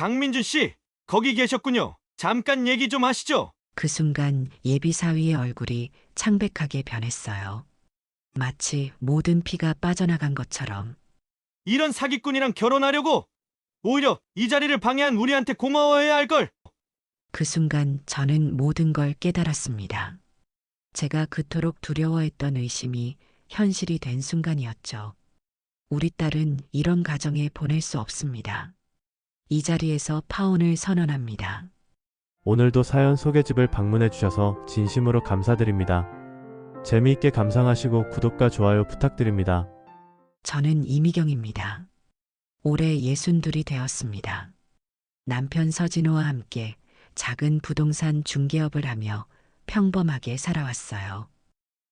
강민준 씨, 거기 계셨군요. 잠깐 얘기 좀 하시죠. 그 순간 예비사위의 얼굴이 창백하게 변했어요. 마치 모든 피가 빠져나간 것처럼. 이런 사기꾼이랑 결혼하려고 오히려 이 자리를 방해한 우리한테 고마워해야 할 걸. 그 순간 저는 모든 걸 깨달았습니다. 제가 그토록 두려워했던 의심이 현실이 된 순간이었죠. 우리 딸은 이런 가정에 보낼 수 없습니다. 이 자리에서 파혼을 선언합니다. 오늘도 사연 소개집을 방문해 주셔서 진심으로 감사드립니다. 재미있게 감상하시고 구독과 좋아요 부탁드립니다. 저는 이미경입니다. 올해 62이 되었습니다. 남편 서진호와 함께 작은 부동산 중개업을 하며 평범하게 살아왔어요.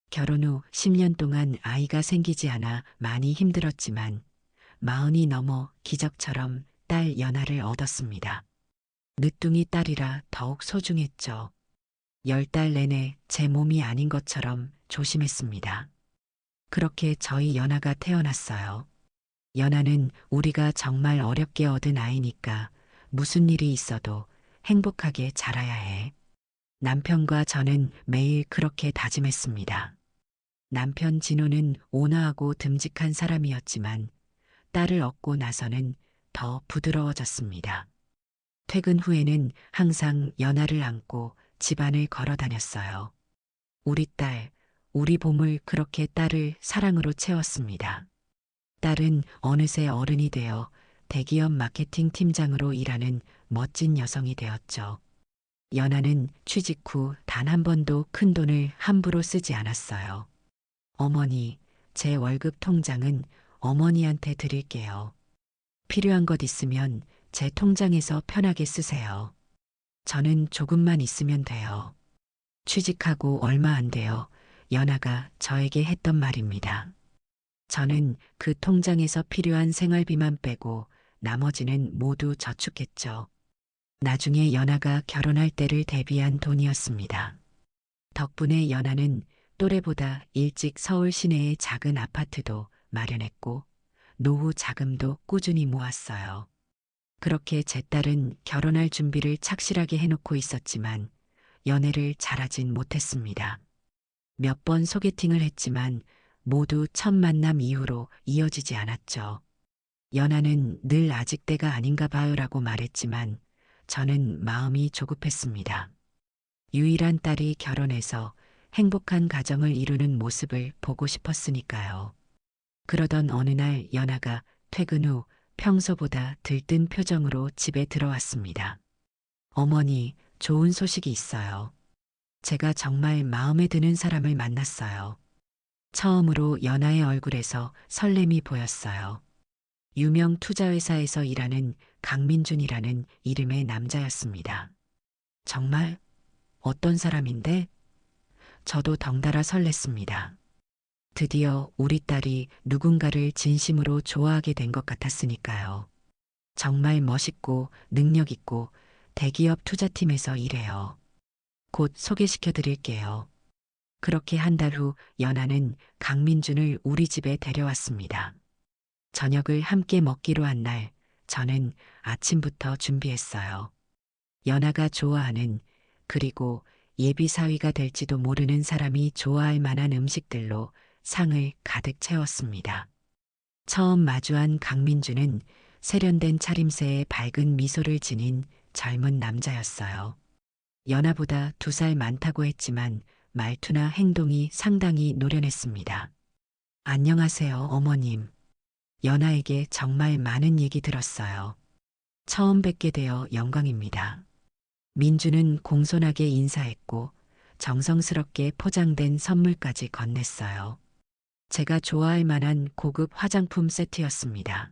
결혼 후 10년 동안 아이가 생기지 않아 많이 힘들었지만 40이 넘어 기적처럼 딸 연하를 얻었습니다. 늦둥이 딸이라 더욱 소중했죠. 10달 내내 제 몸이 아닌 것처럼 조심했습니다. 그렇게 저희 연하가 태어났어요. 연하는 우리가 정말 어렵게 얻은 아이니까 무슨 일이 있어도 행복하게 자라야 해. 남편과 저는 매일 그렇게 다짐했습니다. 남편 진호는 온화하고 듬직한 사람이었지만 딸을 얻고 나서는 더 부드러워졌습니다. 퇴근 후에는 항상 연하를 안고 집안을 걸어 다녔어요. 우리 딸, 우리 보물 그렇게 딸을 사랑으로 채웠습니다. 딸은 어느새 어른이 되어 대기업 마케팅 팀장으로 일하는 멋진 여성이 되었죠. 연하는 취직 후 단 한 번도 큰 돈을 함부로 쓰지 않았어요. 어머니, 제 월급 통장은 어머니한테 드릴게요. 필요한 것 있으면 제 통장에서 편하게 쓰세요. 저는 조금만 있으면 돼요. 취직하고 얼마 안 돼요. 연하가 저에게 했던 말입니다. 저는 그 통장에서 필요한 생활비만 빼고 나머지는 모두 저축했죠. 나중에 연하가 결혼할 때를 대비한 돈이었습니다. 덕분에 연하는 또래보다 일찍 서울 시내의 작은 아파트도 마련했고 노후 자금도 꾸준히 모았어요. 그렇게 제 딸은 결혼할 준비를 착실하게 해놓고 있었지만 연애를 잘하진 못했습니다. 몇 번 소개팅을 했지만 모두 첫 만남 이후로 이어지지 않았죠. 연하는 늘 아직 때가 아닌가 봐요라고 말했지만 저는 마음이 조급했습니다. 유일한 딸이 결혼해서 행복한 가정을 이루는 모습을 보고 싶었으니까요. 그러던 어느 날 연하가 퇴근 후 평소보다 들뜬 표정으로 집에 들어왔습니다. 어머니, 좋은 소식이 있어요. 제가 정말 마음에 드는 사람을 만났어요. 처음으로 연하의 얼굴에서 설렘이 보였어요. 유명 투자회사에서 일하는 강민준이라는 이름의 남자였습니다. 정말? 어떤 사람인데? 저도 덩달아 설렜습니다. 드디어 우리 딸이 누군가를 진심으로 좋아하게 된 것 같았으니까요. 정말 멋있고 능력 있고 대기업 투자팀에서 일해요. 곧 소개시켜 드릴게요. 그렇게 한 달 후 연하는 강민준을 우리 집에 데려왔습니다. 저녁을 함께 먹기로 한 날 저는 아침부터 준비했어요. 연하가 좋아하는 그리고 예비 사위가 될지도 모르는 사람이 좋아할 만한 음식들로 상을 가득 채웠습니다. 처음 마주한 강민주는 세련된 차림새에 밝은 미소를 지닌 젊은 남자였어요. 연하보다 2살 많다고 했지만 말투나 행동이 상당히 노련했습니다. 안녕하세요, 어머님. 연하에게 정말 많은 얘기 들었어요. 처음 뵙게 되어 영광입니다. 민주는 공손하게 인사했고 정성스럽게 포장된 선물까지 건넸어요. 제가 좋아할 만한 고급 화장품 세트였습니다.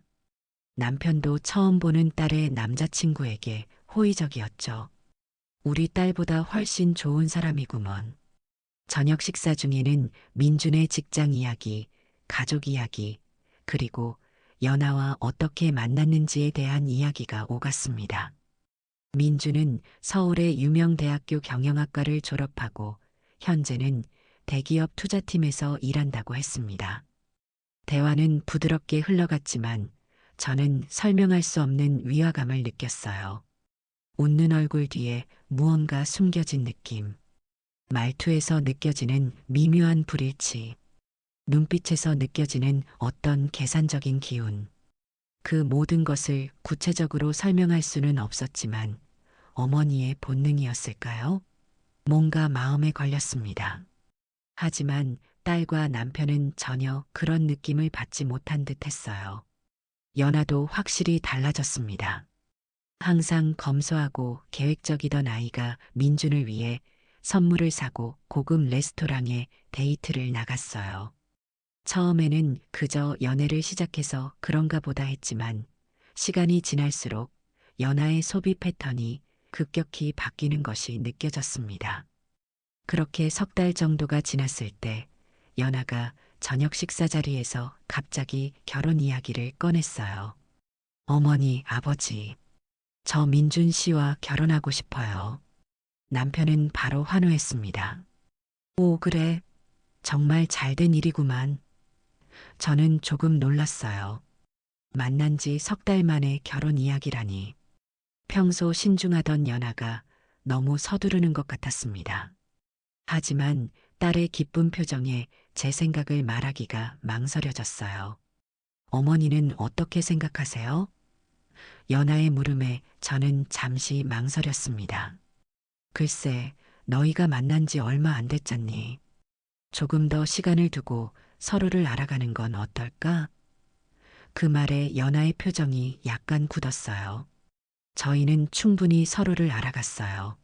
남편도 처음 보는 딸의 남자친구에게 호의적이었죠. 우리 딸보다 훨씬 좋은 사람이구먼. 저녁 식사 중에는 민준의 직장 이야기, 가족 이야기, 그리고 연하와 어떻게 만났는지에 대한 이야기가 오갔습니다. 민주는 서울의 유명 대학교 경영학과를 졸업하고 현재는 대기업 투자팀에서 일한다고 했습니다. 대화는 부드럽게 흘러갔지만 저는 설명할 수 없는 위화감을 느꼈어요. 웃는 얼굴 뒤에 무언가 숨겨진 느낌. 말투에서 느껴지는 미묘한 불일치. 눈빛에서 느껴지는 어떤 계산적인 기운. 그 모든 것을 구체적으로 설명할 수는 없었지만 어머니의 본능이었을까요? 뭔가 마음에 걸렸습니다. 하지만 딸과 남편은 전혀 그런 느낌을 받지 못한 듯 했어요. 연아도 확실히 달라졌습니다. 항상 검소하고 계획적이던 아이가 민준을 위해 선물을 사고 고급 레스토랑에 데이트를 나갔어요. 처음에는 그저 연애를 시작해서 그런가 보다 했지만 시간이 지날수록 연하의 소비 패턴이 급격히 바뀌는 것이 느껴졌습니다. 그렇게 석 달 정도가 지났을 때 연하가 저녁 식사 자리에서 갑자기 결혼 이야기를 꺼냈어요. 어머니, 아버지, 저 민준 씨와 결혼하고 싶어요. 남편은 바로 환호했습니다. 오, 그래. 정말 잘된 일이구만. 저는 조금 놀랐어요. 만난 지 석 달 만에 결혼 이야기라니. 평소 신중하던 연하가 너무 서두르는 것 같았습니다. 하지만 딸의 기쁜 표정에 제 생각을 말하기가 망설여졌어요. 어머니는 어떻게 생각하세요? 연하의 물음에 저는 잠시 망설였습니다. 글쎄, 너희가 만난 지 얼마 안 됐잖니. 조금 더 시간을 두고 서로를 알아가는 건 어떨까? 그 말에 연하의 표정이 약간 굳었어요. 저희는 충분히 서로를 알아갔어요.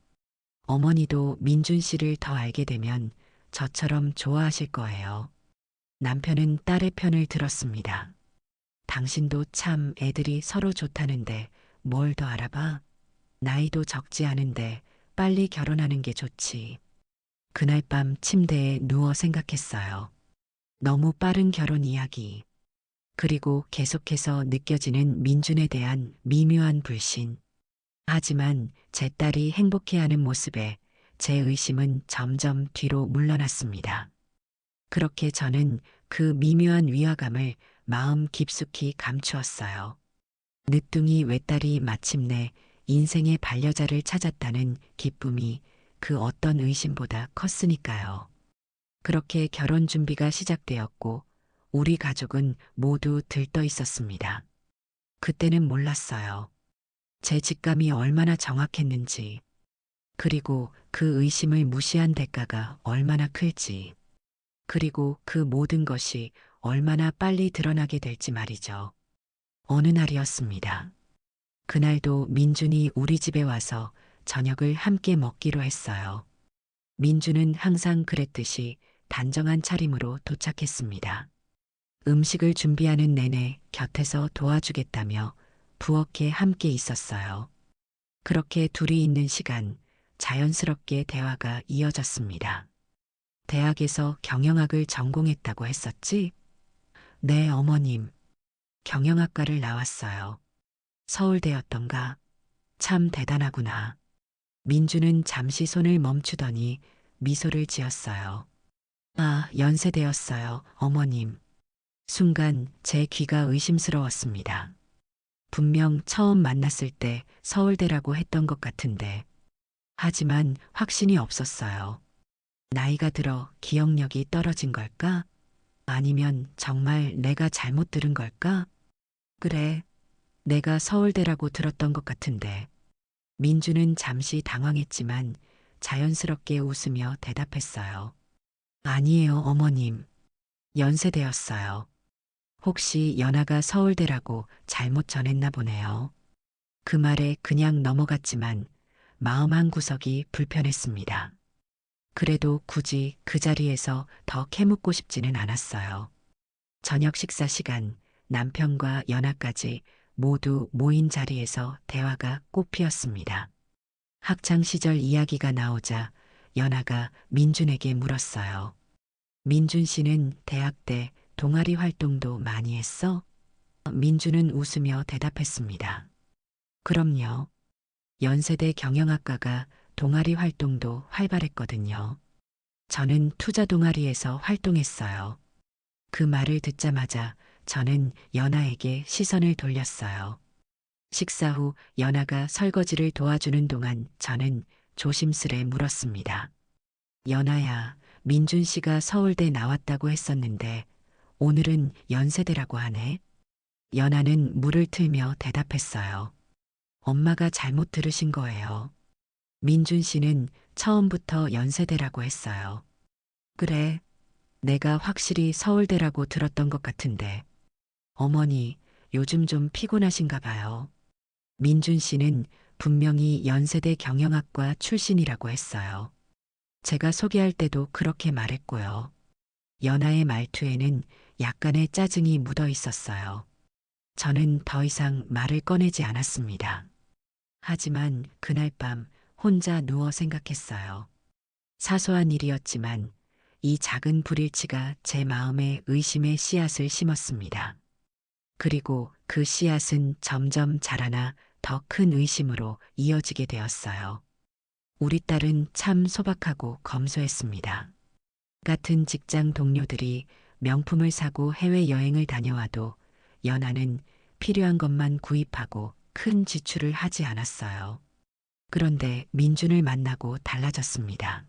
어머니도 민준 씨를 더 알게 되면 저처럼 좋아하실 거예요. 남편은 딸의 편을 들었습니다. 당신도 참 애들이 서로 좋다는데 뭘 더 알아봐? 나이도 적지 않은데 빨리 결혼하는 게 좋지. 그날 밤 침대에 누워 생각했어요. 너무 빠른 결혼 이야기. 그리고 계속해서 느껴지는 민준에 대한 미묘한 불신. 하지만 제 딸이 행복해하는 모습에 제 의심은 점점 뒤로 물러났습니다. 그렇게 저는 그 미묘한 위화감을 마음 깊숙이 감추었어요. 늦둥이 외딸이 마침내 인생의 반려자를 찾았다는 기쁨이 그 어떤 의심보다 컸으니까요. 그렇게 결혼 준비가 시작되었고 우리 가족은 모두 들떠 있었습니다. 그때는 몰랐어요. 제 직감이 얼마나 정확했는지, 그리고 그 의심을 무시한 대가가 얼마나 클지, 그리고 그 모든 것이 얼마나 빨리 드러나게 될지 말이죠. 어느 날이었습니다. 그날도 민준이 우리 집에 와서 저녁을 함께 먹기로 했어요. 민준은 항상 그랬듯이 단정한 차림으로 도착했습니다. 음식을 준비하는 내내 곁에서 도와주겠다며 부엌에 함께 있었어요. 그렇게 둘이 있는 시간 자연스럽게 대화가 이어졌습니다. 대학에서 경영학을 전공했다고 했었지? 네, 어머님. 경영학과를 나왔어요. 서울대였던가? 참 대단하구나. 민주는 잠시 손을 멈추더니 미소를 지었어요. 아, 연세대였어요, 어머님. 순간 제 귀가 의심스러웠습니다. 분명 처음 만났을 때 서울대라고 했던 것 같은데. 하지만 확신이 없었어요. 나이가 들어 기억력이 떨어진 걸까? 아니면 정말 내가 잘못 들은 걸까? 그래, 내가 서울대라고 들었던 것 같은데. 민주는 잠시 당황했지만 자연스럽게 웃으며 대답했어요. 아니에요, 어머님. 연세대였어요. 혹시 연하가 서울대라고 잘못 전했나 보네요. 그 말에 그냥 넘어갔지만 마음 한 구석이 불편했습니다. 그래도 굳이 그 자리에서 더 캐묻고 싶지는 않았어요. 저녁 식사 시간 남편과 연하까지 모두 모인 자리에서 대화가 꽃피었습니다. 학창 시절 이야기가 나오자 연하가 민준에게 물었어요. 민준 씨는 대학 때 동아리 활동도 많이 했어? 민준은 웃으며 대답했습니다. 그럼요. 연세대 경영학과가 동아리 활동도 활발했거든요. 저는 투자 동아리에서 활동했어요. 그 말을 듣자마자 저는 연아에게 시선을 돌렸어요. 식사 후 연아가 설거지를 도와주는 동안 저는 조심스레 물었습니다. 연아야, 민준 씨가 서울대 나왔다고 했었는데 오늘은 연세대라고 하네. 연아는 물을 틀며 대답했어요. 엄마가 잘못 들으신 거예요. 민준 씨는 처음부터 연세대라고 했어요. 그래, 내가 확실히 서울대라고 들었던 것 같은데. 어머니, 요즘 좀 피곤하신가 봐요. 민준 씨는 분명히 연세대 경영학과 출신이라고 했어요. 제가 소개할 때도 그렇게 말했고요. 연아의 말투에는 약간의 짜증이 묻어 있었어요. 저는 더 이상 말을 꺼내지 않았습니다. 하지만 그날 밤 혼자 누워 생각했어요. 사소한 일이었지만 이 작은 불일치가 제 마음에 의심의 씨앗을 심었습니다. 그리고 그 씨앗은 점점 자라나 더 큰 의심으로 이어지게 되었어요. 우리 딸은 참 소박하고 검소했습니다. 같은 직장 동료들이 명품을 사고 해외여행을 다녀와도 연아는 필요한 것만 구입하고 큰 지출을 하지 않았어요. 그런데 민준을 만나고 달라졌습니다.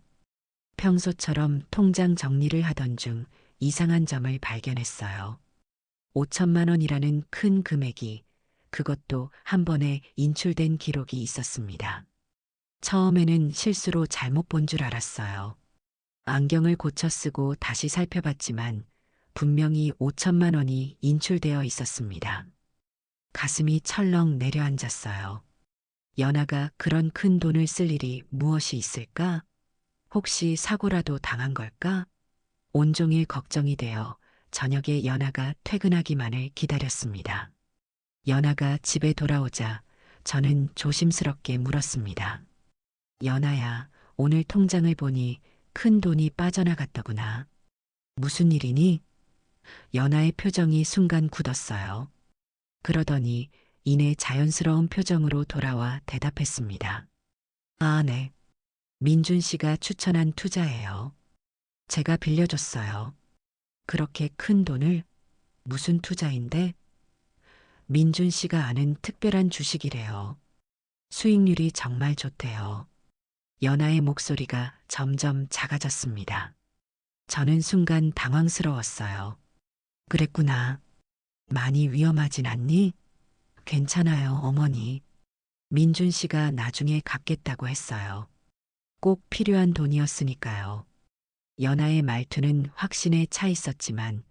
평소처럼 통장 정리를 하던 중 이상한 점을 발견했어요. 5천만 원이라는 큰 금액이 그것도 한 번에 인출된 기록이 있었습니다. 처음에는 실수로 잘못 본 줄 알았어요. 안경을 고쳐 쓰고 다시 살펴봤지만 분명히 5천만 원이 인출되어 있었습니다. 가슴이 철렁 내려앉았어요. 연아가 그런 큰 돈을 쓸 일이 무엇이 있을까? 혹시 사고라도 당한 걸까? 온종일 걱정이 되어 저녁에 연아가 퇴근하기만을 기다렸습니다. 연아가 집에 돌아오자 저는 조심스럽게 물었습니다. 연아야, 오늘 통장을 보니 큰 돈이 빠져나갔더구나. 무슨 일이니? 연아의 표정이 순간 굳었어요. 그러더니 이내 자연스러운 표정으로 돌아와 대답했습니다. 아, 네. 민준 씨가 추천한 투자예요. 제가 빌려줬어요. 그렇게 큰 돈을? 무슨 투자인데? 민준 씨가 아는 특별한 주식이래요. 수익률이 정말 좋대요. 연아의 목소리가 점점 작아졌습니다. 저는 순간 당황스러웠어요. 그랬구나. 많이 위험하진 않니? 괜찮아요, 어머니. 민준 씨가 나중에 갚겠다고 했어요. 꼭 필요한 돈이었으니까요. 연아의 말투는 확신에 차 있었지만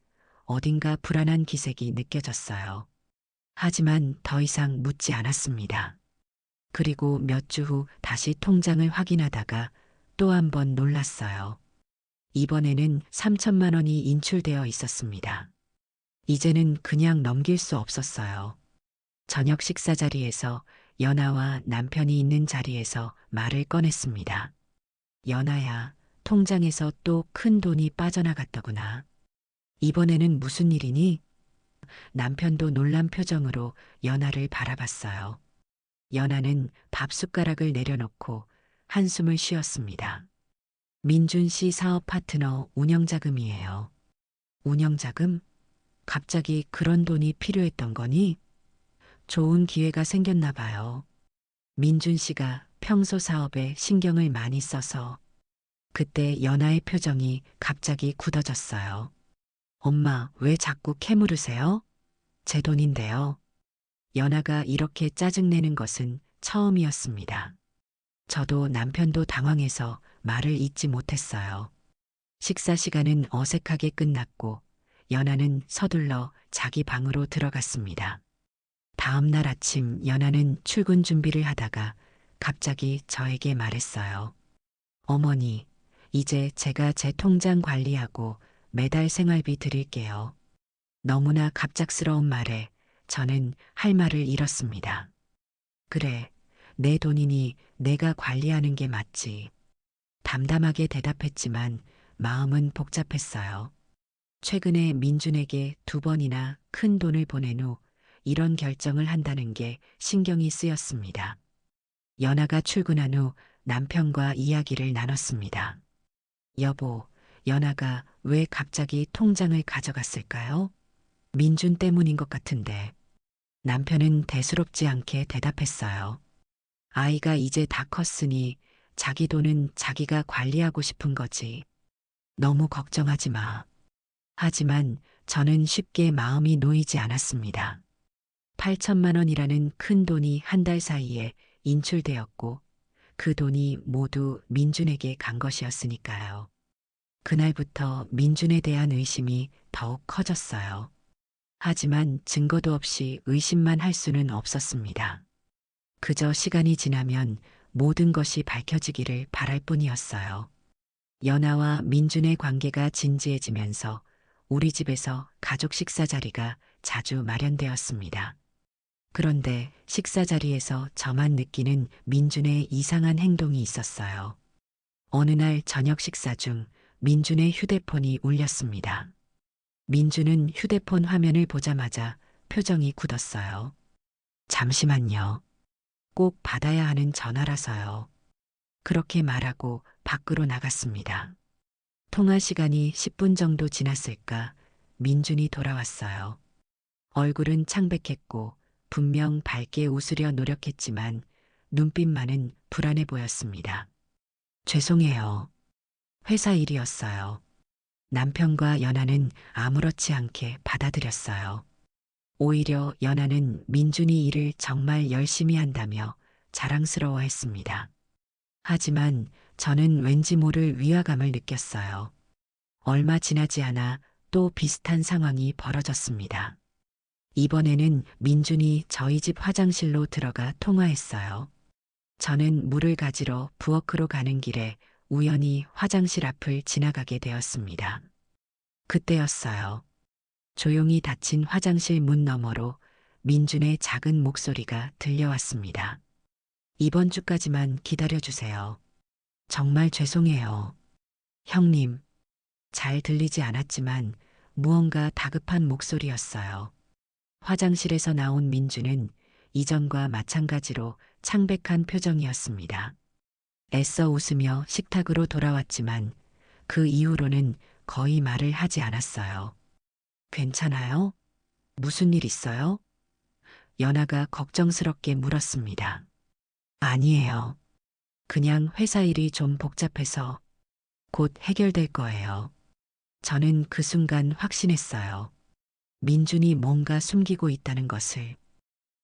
어딘가 불안한 기색이 느껴졌어요. 하지만 더 이상 묻지 않았습니다. 그리고 몇 주 후 다시 통장을 확인하다가 또 한 번 놀랐어요. 이번에는 3천만 원이 인출되어 있었습니다. 이제는 그냥 넘길 수 없었어요. 저녁 식사 자리에서 연아와 남편이 있는 자리에서 말을 꺼냈습니다. 연아야, 통장에서 또 큰 돈이 빠져나갔더구나. 이번에는 무슨 일이니? 남편도 놀란 표정으로 연아를 바라봤어요. 연아는 밥 숟가락을 내려놓고 한숨을 쉬었습니다. 민준 씨 사업 파트너 운영자금이에요. 운영자금? 갑자기 그런 돈이 필요했던 거니? 좋은 기회가 생겼나 봐요. 민준 씨가 평소 사업에 신경을 많이 써서. 그때 연아의 표정이 갑자기 굳어졌어요. 엄마, 왜 자꾸 캐물으세요? 제 돈인데요. 연아가 이렇게 짜증내는 것은 처음이었습니다. 저도 남편도 당황해서 말을 잇지 못했어요. 식사 시간은 어색하게 끝났고 연아는 서둘러 자기 방으로 들어갔습니다. 다음 날 아침 연아는 출근 준비를 하다가 갑자기 저에게 말했어요. 어머니, 이제 제가 제 통장 관리하고 매달 생활비 드릴게요. 너무나 갑작스러운 말에 저는 할 말을 잃었습니다. 그래, 내 돈이니 내가 관리하는 게 맞지. 담담하게 대답했지만 마음은 복잡했어요. 최근에 민준에게 2번이나 큰 돈을 보낸 후 이런 결정을 한다는 게 신경이 쓰였습니다. 연아가 출근한 후 남편과 이야기를 나눴습니다. 여보, 연아가 왜 갑자기 통장을 가져갔을까요? 민준 때문인 것 같은데. 남편은 대수롭지 않게 대답했어요. 아이가 이제 다 컸으니 자기 돈은 자기가 관리하고 싶은 거지. 너무 걱정하지 마. 하지만 저는 쉽게 마음이 놓이지 않았습니다. 8천만 원이라는 큰 돈이 한 달 사이에 인출되었고 그 돈이 모두 민준에게 간 것이었으니까요. 그날부터 민준에 대한 의심이 더욱 커졌어요. 하지만 증거도 없이 의심만 할 수는 없었습니다. 그저 시간이 지나면 모든 것이 밝혀지기를 바랄 뿐이었어요. 연아와 민준의 관계가 진지해지면서 우리 집에서 가족 식사 자리가 자주 마련되었습니다. 그런데 식사 자리에서 저만 느끼는 민준의 이상한 행동이 있었어요. 어느 날 저녁 식사 중 민준의 휴대폰이 울렸습니다. 민준은 휴대폰 화면을 보자마자 표정이 굳었어요. 잠시만요. 꼭 받아야 하는 전화라서요. 그렇게 말하고 밖으로 나갔습니다. 통화 시간이 10분 정도 지났을까 민준이 돌아왔어요. 얼굴은 창백했고 분명 밝게 웃으려 노력했지만 눈빛만은 불안해 보였습니다. 죄송해요. 회사 일이었어요. 남편과 연아는 아무렇지 않게 받아들였어요. 오히려 연아는 민준이 일을 정말 열심히 한다며 자랑스러워했습니다. 하지만 저는 왠지 모를 위화감을 느꼈어요. 얼마 지나지 않아 또 비슷한 상황이 벌어졌습니다. 이번에는 민준이 저희 집 화장실로 들어가 통화했어요. 저는 물을 가지러 부엌으로 가는 길에 우연히 화장실 앞을 지나가게 되었습니다. 그때였어요. 조용히 닫힌 화장실 문 너머로 민준의 작은 목소리가 들려왔습니다. 이번 주까지만 기다려주세요. 정말 죄송해요. 형님, 잘 들리지 않았지만 무언가 다급한 목소리였어요. 화장실에서 나온 민준은 이전과 마찬가지로 창백한 표정이었습니다. 애써 웃으며 식탁으로 돌아왔지만 그 이후로는 거의 말을 하지 않았어요. 괜찮아요? 무슨 일 있어요? 연아가 걱정스럽게 물었습니다. 아니에요. 그냥 회사 일이 좀 복잡해서 곧 해결될 거예요. 저는 그 순간 확신했어요. 민준이 뭔가 숨기고 있다는 것을.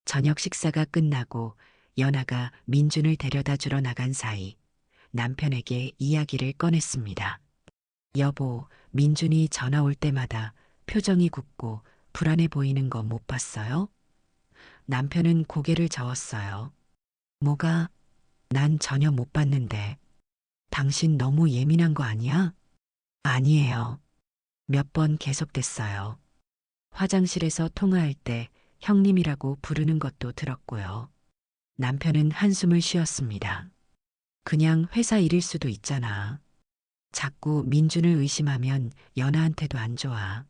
저녁 식사가 끝나고 연아가 민준을 데려다 주러 나간 사이 남편에게 이야기를 꺼냈습니다. 여보, 민준이 전화 올 때마다 표정이 굳고 불안해 보이는 거 못 봤어요? 남편은 고개를 저었어요. 뭐가? 난 전혀 못 봤는데. 당신 너무 예민한 거 아니야? 아니에요. 몇 번 계속됐어요. 화장실에서 통화할 때 형님이라고 부르는 것도 들었고요. 남편은 한숨을 쉬었습니다. 그냥 회사 일일 수도 있잖아. 자꾸 민준을 의심하면 연아한테도 안 좋아.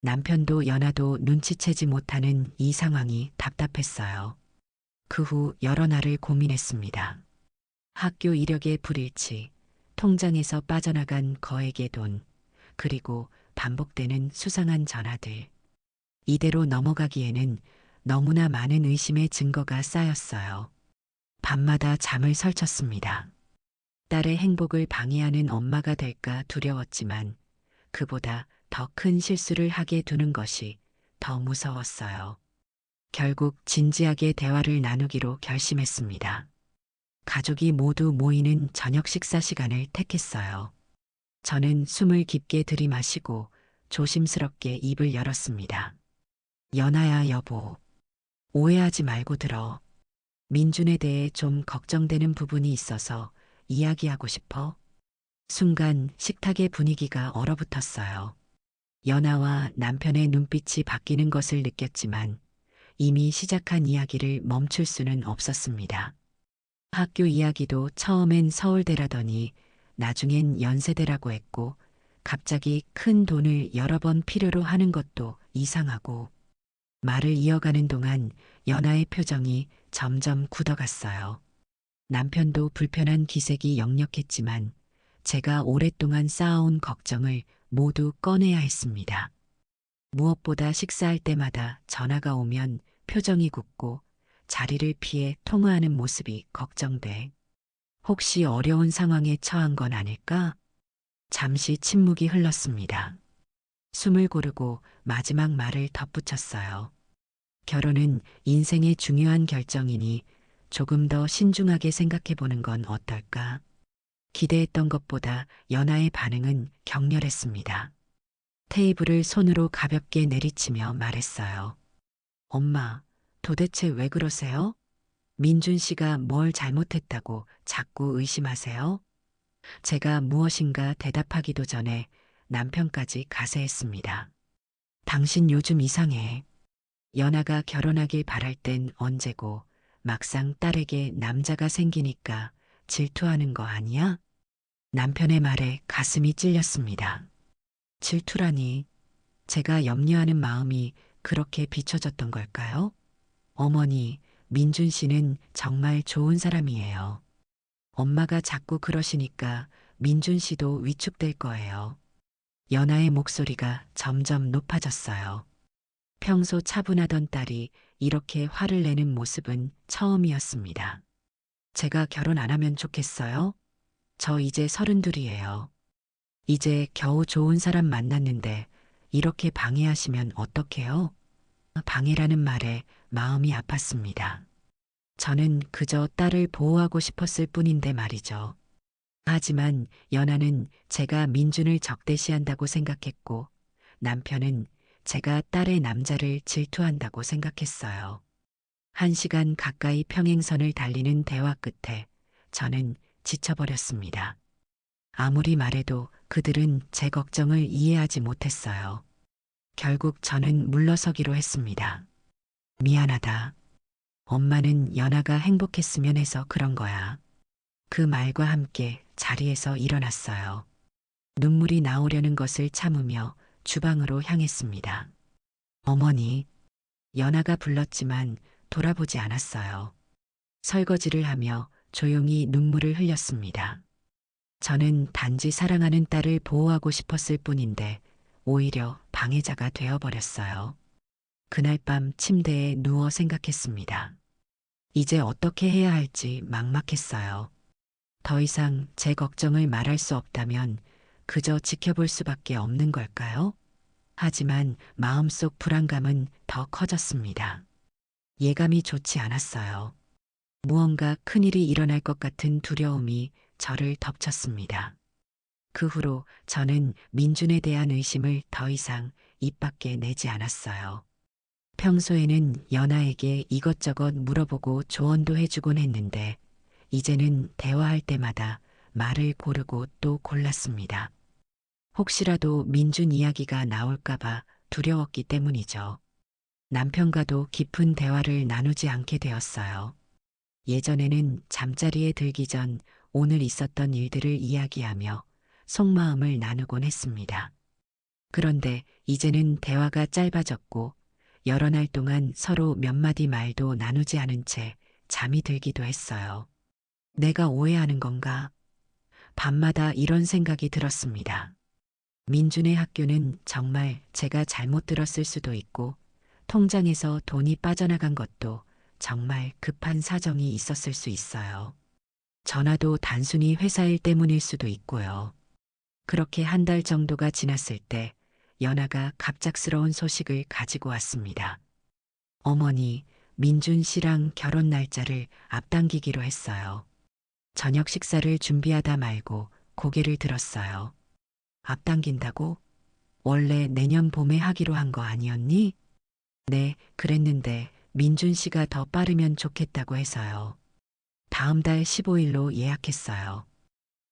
남편도 연아도 눈치채지 못하는 이 상황이 답답했어요. 그 후 여러 날을 고민했습니다. 학교 이력의 불일치, 통장에서 빠져나간 거액의 돈, 그리고 반복되는 수상한 전화들. 이대로 넘어가기에는 너무나 많은 의심의 증거가 쌓였어요. 밤마다 잠을 설쳤습니다. 딸의 행복을 방해하는 엄마가 될까 두려웠지만 그보다 더 큰 실수를 하게 두는 것이 더 무서웠어요. 결국 진지하게 대화를 나누기로 결심했습니다. 가족이 모두 모이는 저녁 식사 시간을 택했어요. 저는 숨을 깊게 들이마시고 조심스럽게 입을 열었습니다. 연아야, 여보. 오해하지 말고 들어. 민준에 대해 좀 걱정되는 부분이 있어서 이야기하고 싶어. 순간 식탁의 분위기가 얼어붙었어요. 연아와 남편의 눈빛이 바뀌는 것을 느꼈지만 이미 시작한 이야기를 멈출 수는 없었습니다. 학교 이야기도 처음엔 서울대라더니 나중엔 연세대라고 했고 갑자기 큰 돈을 여러 번 필요로 하는 것도 이상하고 말을 이어가는 동안 연아의 표정이 점점 굳어갔어요. 남편도 불편한 기색이 역력했지만 제가 오랫동안 쌓아온 걱정을 모두 꺼내야 했습니다. 무엇보다 식사할 때마다 전화가 오면 표정이 굳고 자리를 피해 통화하는 모습이 걱정돼. 혹시 어려운 상황에 처한 건 아닐까? 잠시 침묵이 흘렀습니다. 숨을 고르고 마지막 말을 덧붙였어요. 결혼은 인생의 중요한 결정이니 조금 더 신중하게 생각해 보는 건 어떨까? 기대했던 것보다 연하의 반응은 격렬했습니다. 테이블을 손으로 가볍게 내리치며 말했어요. 엄마, 도대체 왜 그러세요? 민준 씨가 뭘 잘못했다고 자꾸 의심하세요? 제가 무엇인가 대답하기도 전에 남편까지 가세했습니다. 당신 요즘 이상해. 연하가 결혼하길 바랄 땐 언제고 막상 딸에게 남자가 생기니까 질투하는 거 아니야? 남편의 말에 가슴이 찔렸습니다. 질투라니, 제가 염려하는 마음이 그렇게 비춰졌던 걸까요? 어머니, 민준 씨는 정말 좋은 사람이에요. 엄마가 자꾸 그러시니까 민준 씨도 위축될 거예요. 연하의 목소리가 점점 높아졌어요. 평소 차분하던 딸이 이렇게 화를 내는 모습은 처음이었습니다. 제가 결혼 안 하면 좋겠어요? 저 이제 32이에요. 이제 겨우 좋은 사람 만났는데 이렇게 방해하시면 어떡해요? 방해라는 말에 마음이 아팠습니다. 저는 그저 딸을 보호하고 싶었을 뿐인데 말이죠. 하지만 연하는 제가 민준을 적대시한다고 생각했고 남편은 제가 딸의 남자를 질투한다고 생각했어요. 1시간 가까이 평행선을 달리는 대화 끝에 저는 지쳐버렸습니다. 아무리 말해도 그들은 제 걱정을 이해하지 못했어요. 결국 저는 물러서기로 했습니다. 미안하다. 엄마는 연하가 행복했으면 해서 그런 거야. 그 말과 함께 자리에서 일어났어요. 눈물이 나오려는 것을 참으며 주방으로 향했습니다. 어머니, 연하가 불렀지만 돌아보지 않았어요. 설거지를 하며 조용히 눈물을 흘렸습니다. 저는 단지 사랑하는 딸을 보호하고 싶었을 뿐인데 오히려 방해자가 되어버렸어요. 그날 밤 침대에 누워 생각했습니다. 이제 어떻게 해야 할지 막막했어요. 더 이상 제 걱정을 말할 수 없다면 그저 지켜볼 수밖에 없는 걸까요? 하지만 마음속 불안감은 더 커졌습니다. 예감이 좋지 않았어요. 무언가 큰일이 일어날 것 같은 두려움이 저를 덮쳤습니다. 그 후로 저는 민준에 대한 의심을 더 이상 입 밖에 내지 않았어요. 평소에는 연하에게 이것저것 물어보고 조언도 해주곤 했는데 이제는 대화할 때마다 말을 고르고 또 골랐습니다. 혹시라도 민준 이야기가 나올까봐 두려웠기 때문이죠. 남편과도 깊은 대화를 나누지 않게 되었어요. 예전에는 잠자리에 들기 전 오늘 있었던 일들을 이야기하며 속마음을 나누곤 했습니다. 그런데 이제는 대화가 짧아졌고 여러 날 동안 서로 몇 마디 말도 나누지 않은 채 잠이 들기도 했어요. 내가 오해하는 건가? 밤마다 이런 생각이 들었습니다. 민준의 학교는 정말 제가 잘못 들었을 수도 있고 통장에서 돈이 빠져나간 것도 정말 급한 사정이 있었을 수 있어요. 전화도 단순히 회사 일 때문일 수도 있고요. 그렇게 한 달 정도가 지났을 때 연하가 갑작스러운 소식을 가지고 왔습니다. 어머니, 민준 씨랑 결혼 날짜를 앞당기기로 했어요. 저녁 식사를 준비하다 말고 고개를 들었어요. 앞당긴다고? 원래 내년 봄에 하기로 한 거 아니었니? 네, 그랬는데 민준 씨가 더 빠르면 좋겠다고 해서요. 다음 달 15일로 예약했어요.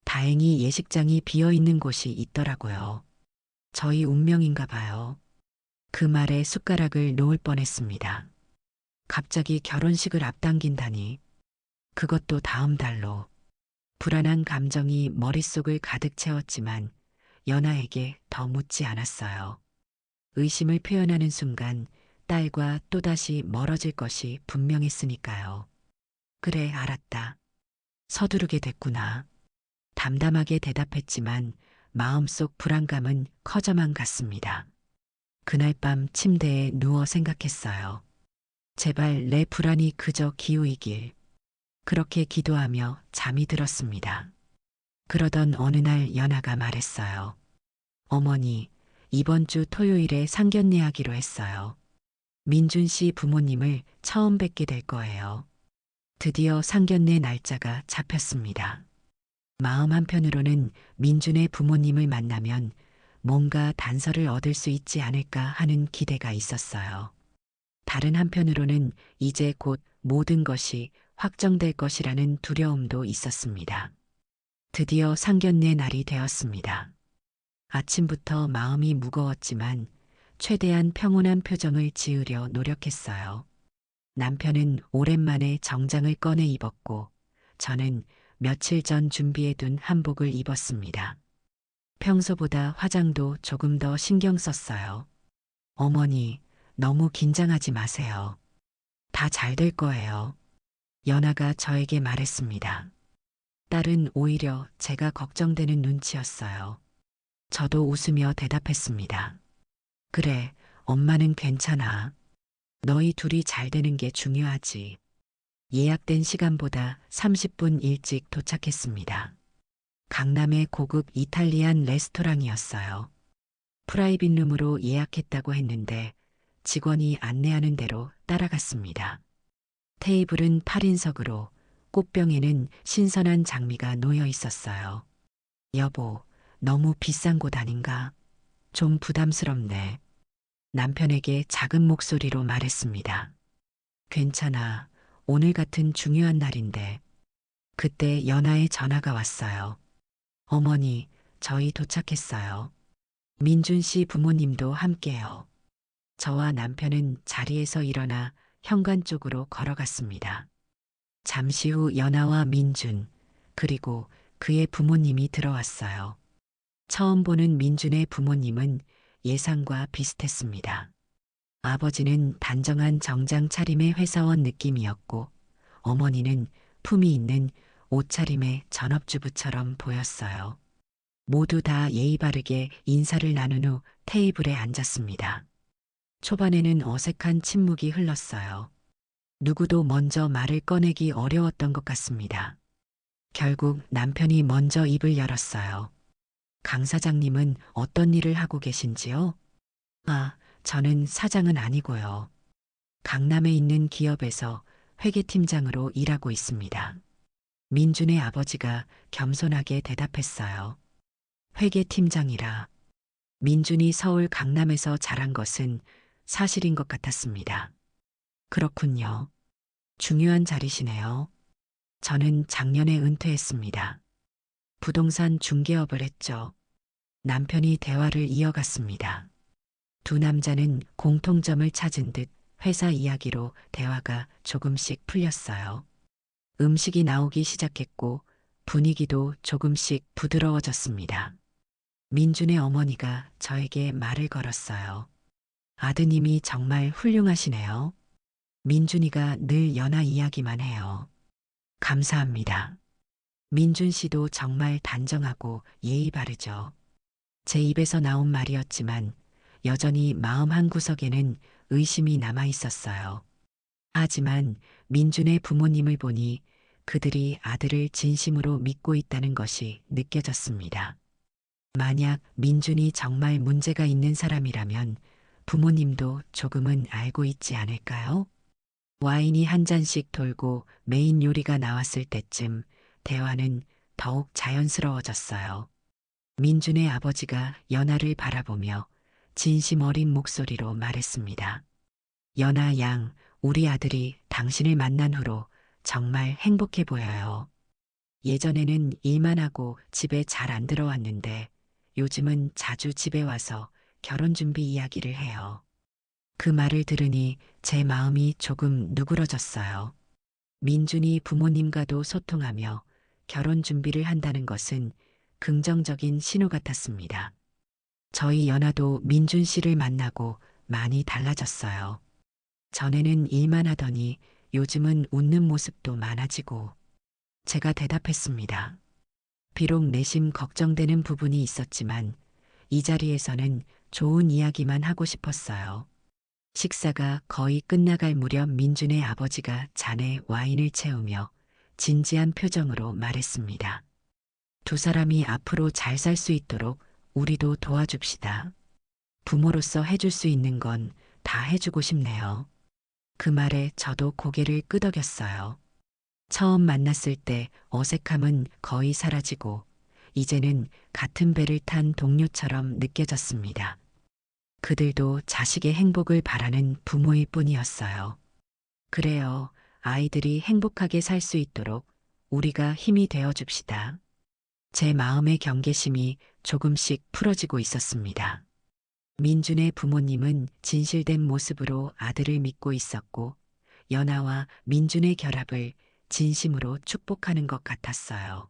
다행히 예식장이 비어 있는 곳이 있더라고요. 저희 운명인가 봐요. 그 말에 숟가락을 놓을 뻔했습니다. 갑자기 결혼식을 앞당긴다니. 그것도 다음 달로. 불안한 감정이 머릿속을 가득 채웠지만 연하에게 더 묻지 않았어요. 의심을 표현하는 순간 딸과 또다시 멀어질 것이 분명했으니까요. 그래, 알았다. 서두르게 됐구나. 담담하게 대답했지만 마음속 불안감은 커져만 갔습니다. 그날 밤 침대에 누워 생각했어요. 제발 내 불안이 그저 기우이길. 그렇게 기도하며 잠이 들었습니다. 그러던 어느 날 연아가 말했어요. 어머니, 이번 주 토요일에 상견례 하기로 했어요. 민준 씨 부모님을 처음 뵙게 될 거예요. 드디어 상견례 날짜가 잡혔습니다. 마음 한편으로는 민준의 부모님을 만나면 뭔가 단서를 얻을 수 있지 않을까 하는 기대가 있었어요. 다른 한편으로는 이제 곧 모든 것이 확정될 것이라는 두려움도 있었습니다. 드디어 상견례 날이 되었습니다. 아침부터 마음이 무거웠지만 최대한 평온한 표정을 지으려 노력했어요. 남편은 오랜만에 정장을 꺼내 입었고 저는 며칠 전 준비해둔 한복을 입었습니다. 평소보다 화장도 조금 더 신경 썼어요. 어머니, 너무 긴장하지 마세요. 다 잘 될 거예요. 연아가 저에게 말했습니다. 딸은 오히려 제가 걱정되는 눈치였어요. 저도 웃으며 대답했습니다. 그래, 엄마는 괜찮아. 너희 둘이 잘 되는 게 중요하지. 예약된 시간보다 30분 일찍 도착했습니다. 강남의 고급 이탈리안 레스토랑이었어요. 프라이빗 룸으로 예약했다고 했는데 직원이 안내하는 대로 따라갔습니다. 테이블은 8인석으로 꽃병에는 신선한 장미가 놓여 있었어요. 여보, 너무 비싼 곳 아닌가? 좀 부담스럽네. 남편에게 작은 목소리로 말했습니다. 괜찮아. 오늘 같은 중요한 날인데. 그때 연아의 전화가 왔어요. 어머니, 저희 도착했어요. 민준 씨 부모님도 함께요. 저와 남편은 자리에서 일어나 현관 쪽으로 걸어갔습니다. 잠시 후 연아와 민준, 그리고 그의 부모님이 들어왔어요. 처음 보는 민준의 부모님은 예상과 비슷했습니다. 아버지는 단정한 정장 차림의 회사원 느낌이었고 어머니는 품위 있는 옷차림의 전업주부처럼 보였어요. 모두 다 예의 바르게 인사를 나눈 후 테이블에 앉았습니다. 초반에는 어색한 침묵이 흘렀어요. 누구도 먼저 말을 꺼내기 어려웠던 것 같습니다. 결국 남편이 먼저 입을 열었어요. 강 사장님은 어떤 일을 하고 계신지요? 아, 저는 사장은 아니고요. 강남에 있는 기업에서 회계팀장으로 일하고 있습니다. 민준의 아버지가 겸손하게 대답했어요. 회계팀장이라. 민준이 서울 강남에서 자란 것은 사실인 것 같았습니다. 그렇군요. 중요한 자리시네요. 저는 작년에 은퇴했습니다. 부동산 중개업을 했죠. 남편이 대화를 이어갔습니다. 두 남자는 공통점을 찾은 듯 회사 이야기로 대화가 조금씩 풀렸어요. 음식이 나오기 시작했고 분위기도 조금씩 부드러워졌습니다. 민준의 어머니가 저에게 말을 걸었어요. 아드님이 정말 훌륭하시네요. 민준이가 늘 연하 이야기만 해요. 감사합니다. 민준 씨도 정말 단정하고 예의 바르죠. 제 입에서 나온 말이었지만 여전히 마음 한구석에는 의심이 남아 있었어요. 하지만 민준의 부모님을 보니 그들이 아들을 진심으로 믿고 있다는 것이 느껴졌습니다. 만약 민준이 정말 문제가 있는 사람이라면 부모님도 조금은 알고 있지 않을까요? 와인이 한 잔씩 돌고 메인 요리가 나왔을 때쯤 대화는 더욱 자연스러워졌어요. 민준의 아버지가 연아를 바라보며 진심 어린 목소리로 말했습니다. 연아 양, 우리 아들이 당신을 만난 후로 정말 행복해 보여요. 예전에는 일만 하고 집에 잘 안 들어왔는데 요즘은 자주 집에 와서 결혼 준비 이야기를 해요. 그 말을 들으니 제 마음이 조금 누그러졌어요. 민준이 부모님과도 소통하며 결혼 준비를 한다는 것은 긍정적인 신호 같았습니다. 저희 연아도 민준 씨를 만나고 많이 달라졌어요. 전에는 일만 하더니 요즘은 웃는 모습도 많아지고. 제가 대답했습니다. 비록 내심 걱정되는 부분이 있었지만 이 자리에서는 좋은 이야기만 하고 싶었어요. 식사가 거의 끝나갈 무렵 민준의 아버지가 잔에 와인을 채우며 진지한 표정으로 말했습니다. 두 사람이 앞으로 잘 살 수 있도록 우리도 도와줍시다. 부모로서 해줄 수 있는 건 다 해주고 싶네요. 그 말에 저도 고개를 끄덕였어요. 처음 만났을 때 어색함은 거의 사라지고 이제는 같은 배를 탄 동료처럼 느껴졌습니다. 그들도 자식의 행복을 바라는 부모일 뿐이었어요. 그래요. 아이들이 행복하게 살 수 있도록 우리가 힘이 되어 줍시다. 제 마음의 경계심이 조금씩 풀어지고 있었습니다. 민준의 부모님은 진실된 모습으로 아들을 믿고 있었고, 연아와 민준의 결합을 진심으로 축복하는 것 같았어요.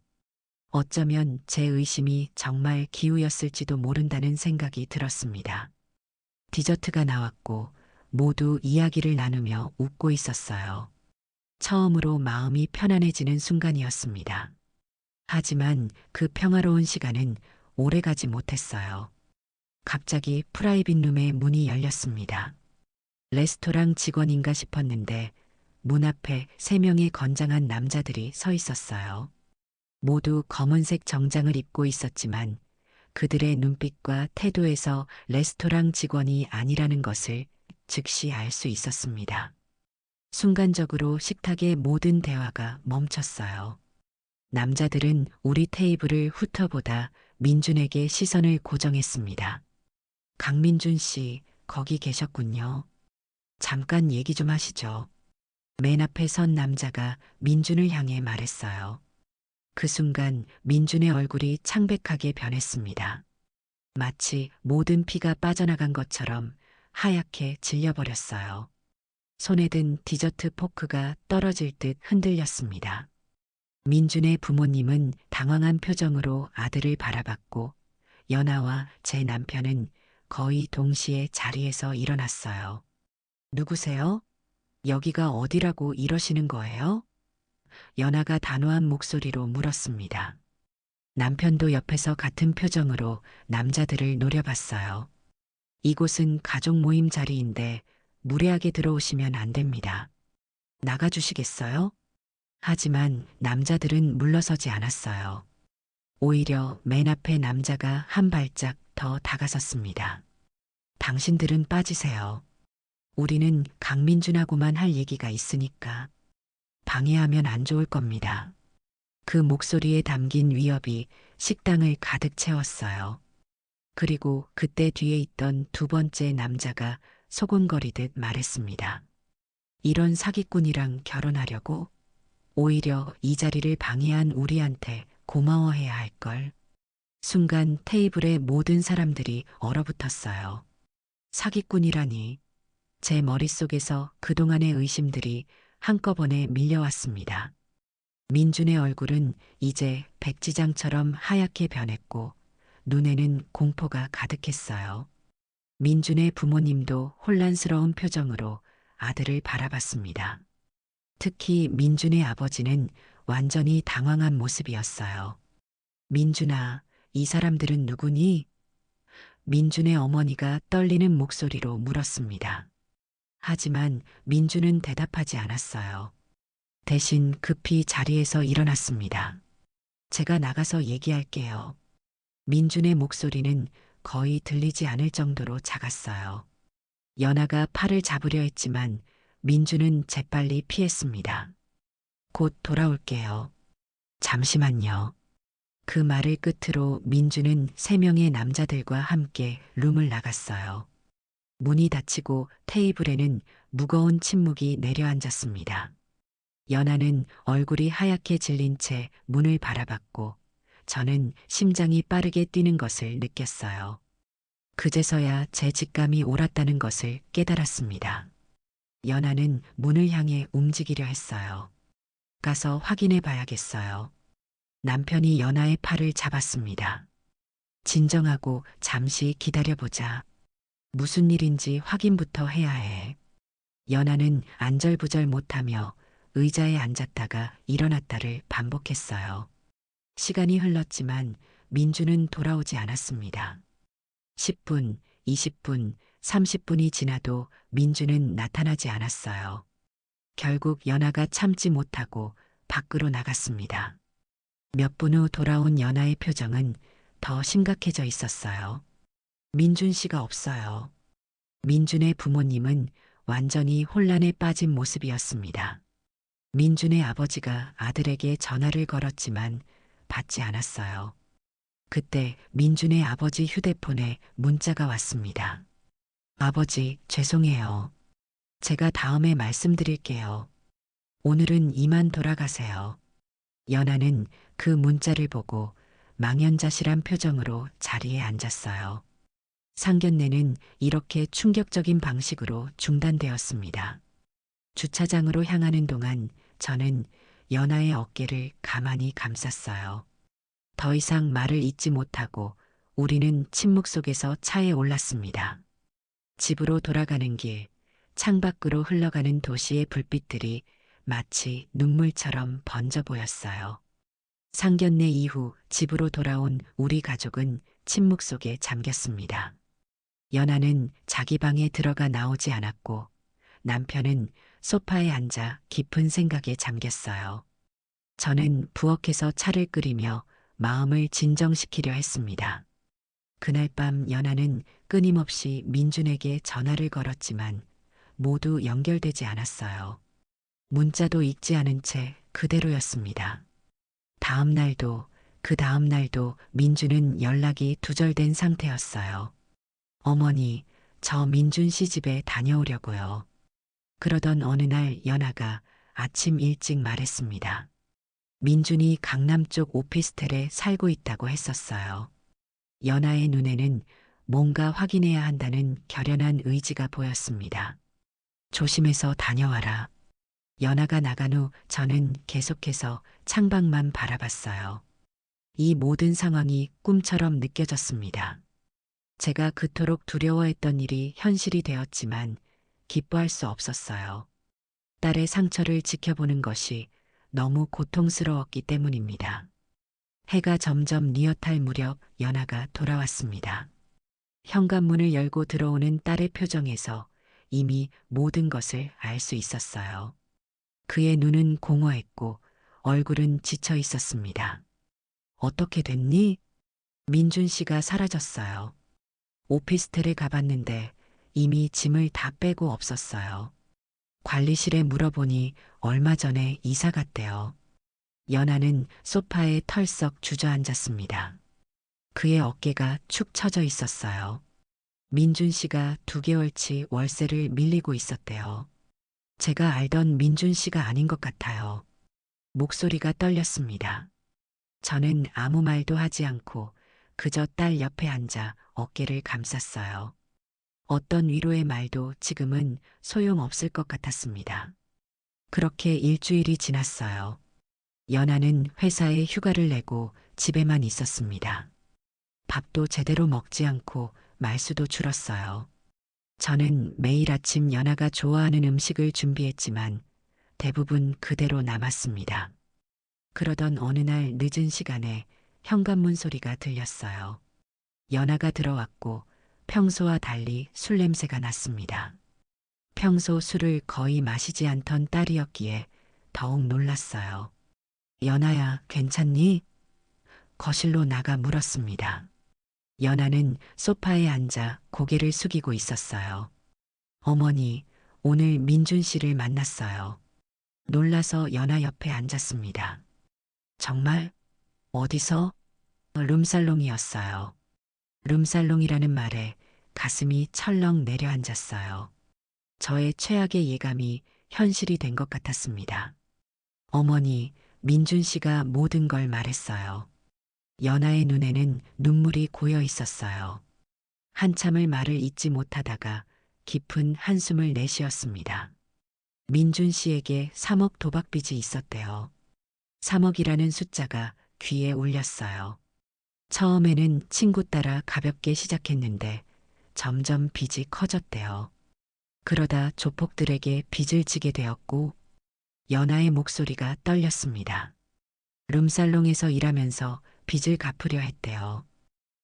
어쩌면 제 의심이 정말 기우였을지도 모른다는 생각이 들었습니다. 디저트가 나왔고 모두 이야기를 나누며 웃고 있었어요. 처음으로 마음이 편안해지는 순간이었습니다. 하지만 그 평화로운 시간은 오래가지 못했어요. 갑자기 프라이빗 룸의 문이 열렸습니다. 레스토랑 직원인가 싶었는데 문 앞에 3명의 건장한 남자들이 서 있었어요. 모두 검은색 정장을 입고 있었지만 그들의 눈빛과 태도에서 레스토랑 직원이 아니라는 것을 즉시 알 수 있었습니다. 순간적으로 식탁의 모든 대화가 멈췄어요. 남자들은 우리 테이블을 훑어보다 민준에게 시선을 고정했습니다. 강민준 씨, 거기 계셨군요. 잠깐 얘기 좀 하시죠. 맨 앞에 선 남자가 민준을 향해 말했어요. 그 순간 민준의 얼굴이 창백하게 변했습니다. 마치 모든 피가 빠져나간 것처럼 하얗게 질려버렸어요. 손에 든 디저트 포크가 떨어질 듯 흔들렸습니다. 민준의 부모님은 당황한 표정으로 아들을 바라봤고 연아와 제 남편은 거의 동시에 자리에서 일어났어요. 누구세요? 여기가 어디라고 이러시는 거예요? 연아가 단호한 목소리로 물었습니다. 남편도 옆에서 같은 표정으로 남자들을 노려봤어요. 이곳은 가족 모임 자리인데 무례하게 들어오시면 안 됩니다. 나가주시겠어요? 하지만 남자들은 물러서지 않았어요. 오히려 맨 앞에 남자가 한 발짝 더 다가섰습니다. 당신들은 빠지세요. 우리는 강민준하고만 할 얘기가 있으니까. 방해하면 안 좋을 겁니다. 그 목소리에 담긴 위협이 식당을 가득 채웠어요. 그리고 그때 뒤에 있던 두 번째 남자가 소곤거리듯 말했습니다. 이런 사기꾼이랑 결혼하려고? 오히려 이 자리를 방해한 우리한테 고마워해야 할걸. 순간 테이블의 모든 사람들이 얼어붙었어요. 사기꾼이라니. 제 머릿속에서 그동안의 의심들이 한꺼번에 밀려왔습니다. 민준의 얼굴은 이제 백지장처럼 하얗게 변했고 눈에는 공포가 가득했어요. 민준의 부모님도 혼란스러운 표정으로 아들을 바라봤습니다. 특히 민준의 아버지는 완전히 당황한 모습이었어요. 민준아, 이 사람들은 누구니? 민준의 어머니가 떨리는 목소리로 물었습니다. 하지만 민준은 대답하지 않았어요. 대신 급히 자리에서 일어났습니다. 제가 나가서 얘기할게요. 민준의 목소리는 거의 들리지 않을 정도로 작았어요. 연아가 팔을 잡으려 했지만 민준은 재빨리 피했습니다. 곧 돌아올게요. 잠시만요. 그 말을 끝으로 민준은 3명의 남자들과 함께 룸을 나갔어요. 문이 닫히고 테이블에는 무거운 침묵이 내려앉았습니다. 연아는 얼굴이 하얗게 질린 채 문을 바라봤고 저는 심장이 빠르게 뛰는 것을 느꼈어요. 그제서야 제 직감이 옳았다는 것을 깨달았습니다. 연아는 문을 향해 움직이려 했어요. 가서 확인해 봐야겠어요. 남편이 연아의 팔을 잡았습니다. 진정하고 잠시 기다려보자. 무슨 일인지 확인부터 해야 해. 연아는 안절부절 못하며 의자에 앉았다가 일어났다를 반복했어요. 시간이 흘렀지만 민주는 돌아오지 않았습니다. 10분, 20분, 30분이 지나도 민주는 나타나지 않았어요. 결국 연아가 참지 못하고 밖으로 나갔습니다. 몇 분 후 돌아온 연아의 표정은 더 심각해져 있었어요. 민준 씨가 없어요. 민준의 부모님은 완전히 혼란에 빠진 모습이었습니다. 민준의 아버지가 아들에게 전화를 걸었지만 받지 않았어요. 그때 민준의 아버지 휴대폰에 문자가 왔습니다. 아버지, 죄송해요. 제가 다음에 말씀드릴게요. 오늘은 이만 돌아가세요. 연아는 그 문자를 보고 망연자실한 표정으로 자리에 앉았어요. 상견례는 이렇게 충격적인 방식으로 중단되었습니다. 주차장으로 향하는 동안 저는 연아의 어깨를 가만히 감쌌어요. 더 이상 말을 잇지 못하고 우리는 침묵 속에서 차에 올랐습니다. 집으로 돌아가는 길, 창밖으로 흘러가는 도시의 불빛들이 마치 눈물처럼 번져 보였어요. 상견례 이후 집으로 돌아온 우리 가족은 침묵 속에 잠겼습니다. 연아는 자기 방에 들어가 나오지 않았고 남편은 소파에 앉아 깊은 생각에 잠겼어요. 저는 부엌에서 차를 끓이며 마음을 진정시키려 했습니다. 그날 밤 연아는 끊임없이 민준에게 전화를 걸었지만 모두 연결되지 않았어요. 문자도 읽지 않은 채 그대로였습니다. 다음 날도 그 다음 날도 민준은 연락이 두절된 상태였어요. 어머니, 저 민준 씨 집에 다녀오려고요. 그러던 어느 날 연아가 아침 일찍 말했습니다. 민준이 강남 쪽 오피스텔에 살고 있다고 했었어요. 연아의 눈에는 뭔가 확인해야 한다는 결연한 의지가 보였습니다. 조심해서 다녀와라. 연아가 나간 후 저는 계속해서 창밖만 바라봤어요. 이 모든 상황이 꿈처럼 느껴졌습니다. 제가 그토록 두려워했던 일이 현실이 되었지만 기뻐할 수 없었어요. 딸의 상처를 지켜보는 것이 너무 고통스러웠기 때문입니다. 해가 점점 뉘엿할 무렵 연아가 돌아왔습니다. 현관문을 열고 들어오는 딸의 표정에서 이미 모든 것을 알 수 있었어요. 그의 눈은 공허했고 얼굴은 지쳐 있었습니다. 어떻게 됐니? 민준 씨가 사라졌어요. 오피스텔에 가봤는데 이미 짐을 다 빼고 없었어요. 관리실에 물어보니 얼마 전에 이사 갔대요. 연아는 소파에 털썩 주저앉았습니다. 그의 어깨가 축 처져 있었어요. 민준 씨가 2개월치 월세를 밀리고 있었대요. 제가 알던 민준 씨가 아닌 것 같아요. 목소리가 떨렸습니다. 저는 아무 말도 하지 않고 그저 딸 옆에 앉아 어깨를 감쌌어요. 어떤 위로의 말도 지금은 소용없을 것 같았습니다. 그렇게 일주일이 지났어요. 연아는 회사에 휴가를 내고 집에만 있었습니다. 밥도 제대로 먹지 않고 말수도 줄었어요. 저는 매일 아침 연아가 좋아하는 음식을 준비했지만 대부분 그대로 남았습니다. 그러던 어느 날 늦은 시간에 현관문 소리가 들렸어요. 연아가 들어왔고 평소와 달리 술 냄새가 났습니다. 평소 술을 거의 마시지 않던 딸이었기에 더욱 놀랐어요. 연아야, 괜찮니? 거실로 나가 물었습니다. 연아는 소파에 앉아 고개를 숙이고 있었어요. 어머니, 오늘 민준 씨를 만났어요. 놀라서 연아 옆에 앉았습니다. 정말? 어디서? 룸살롱이었어요. 룸살롱이라는 말에 가슴이 철렁 내려앉았어요. 저의 최악의 예감이 현실이 된 것 같았습니다. 어머니, 민준 씨가 모든 걸 말했어요. 연아의 눈에는 눈물이 고여 있었어요. 한참을 말을 잇지 못하다가 깊은 한숨을 내쉬었습니다. 민준 씨에게 3억 도박빚이 있었대요. 3억이라는 숫자가 귀에 울렸어요. 처음에는 친구 따라 가볍게 시작했는데 점점 빚이 커졌대요. 그러다 조폭들에게 빚을 지게 되었고 연아의 목소리가 떨렸습니다. 룸살롱에서 일하면서 빚을 갚으려 했대요.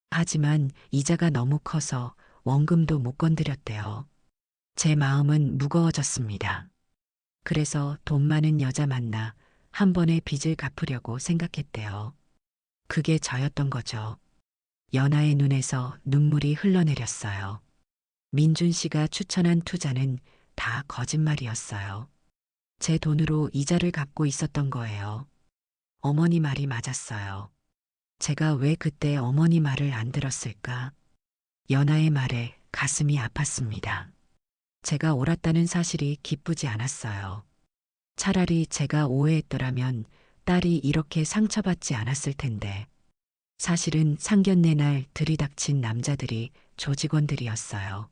하지만 이자가 너무 커서 원금도 못 건드렸대요. 제 마음은 무거워졌습니다. 그래서 돈 많은 여자 만나 한 번에 빚을 갚으려고 생각했대요. 그게 저였던 거죠. 연하의 눈에서 눈물이 흘러내렸어요. 민준 씨가 추천한 투자는 다 거짓말이었어요. 제 돈으로 이자를 갚고 있었던 거예요. 어머니 말이 맞았어요. 제가 왜 그때 어머니 말을 안 들었을까? 연하의 말에 가슴이 아팠습니다. 제가 옳았다는 사실이 기쁘지 않았어요. 차라리 제가 오해했더라면 딸이 이렇게 상처받지 않았을 텐데. 사실은 상견례 날 들이닥친 남자들이 조직원들이었어요.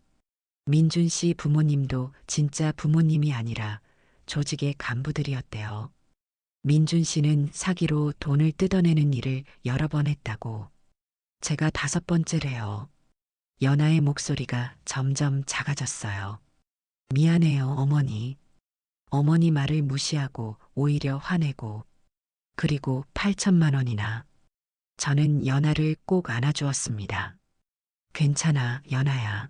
민준 씨 부모님도 진짜 부모님이 아니라 조직의 간부들이었대요. 민준 씨는 사기로 돈을 뜯어내는 일을 여러 번 했다고. 제가 5번째래요. 연하의 목소리가 점점 작아졌어요. 미안해요, 어머니. 어머니 말을 무시하고 오히려 화내고. 그리고 8천만 원이나. 저는 연하를 꼭 안아주었습니다. 괜찮아, 연하야.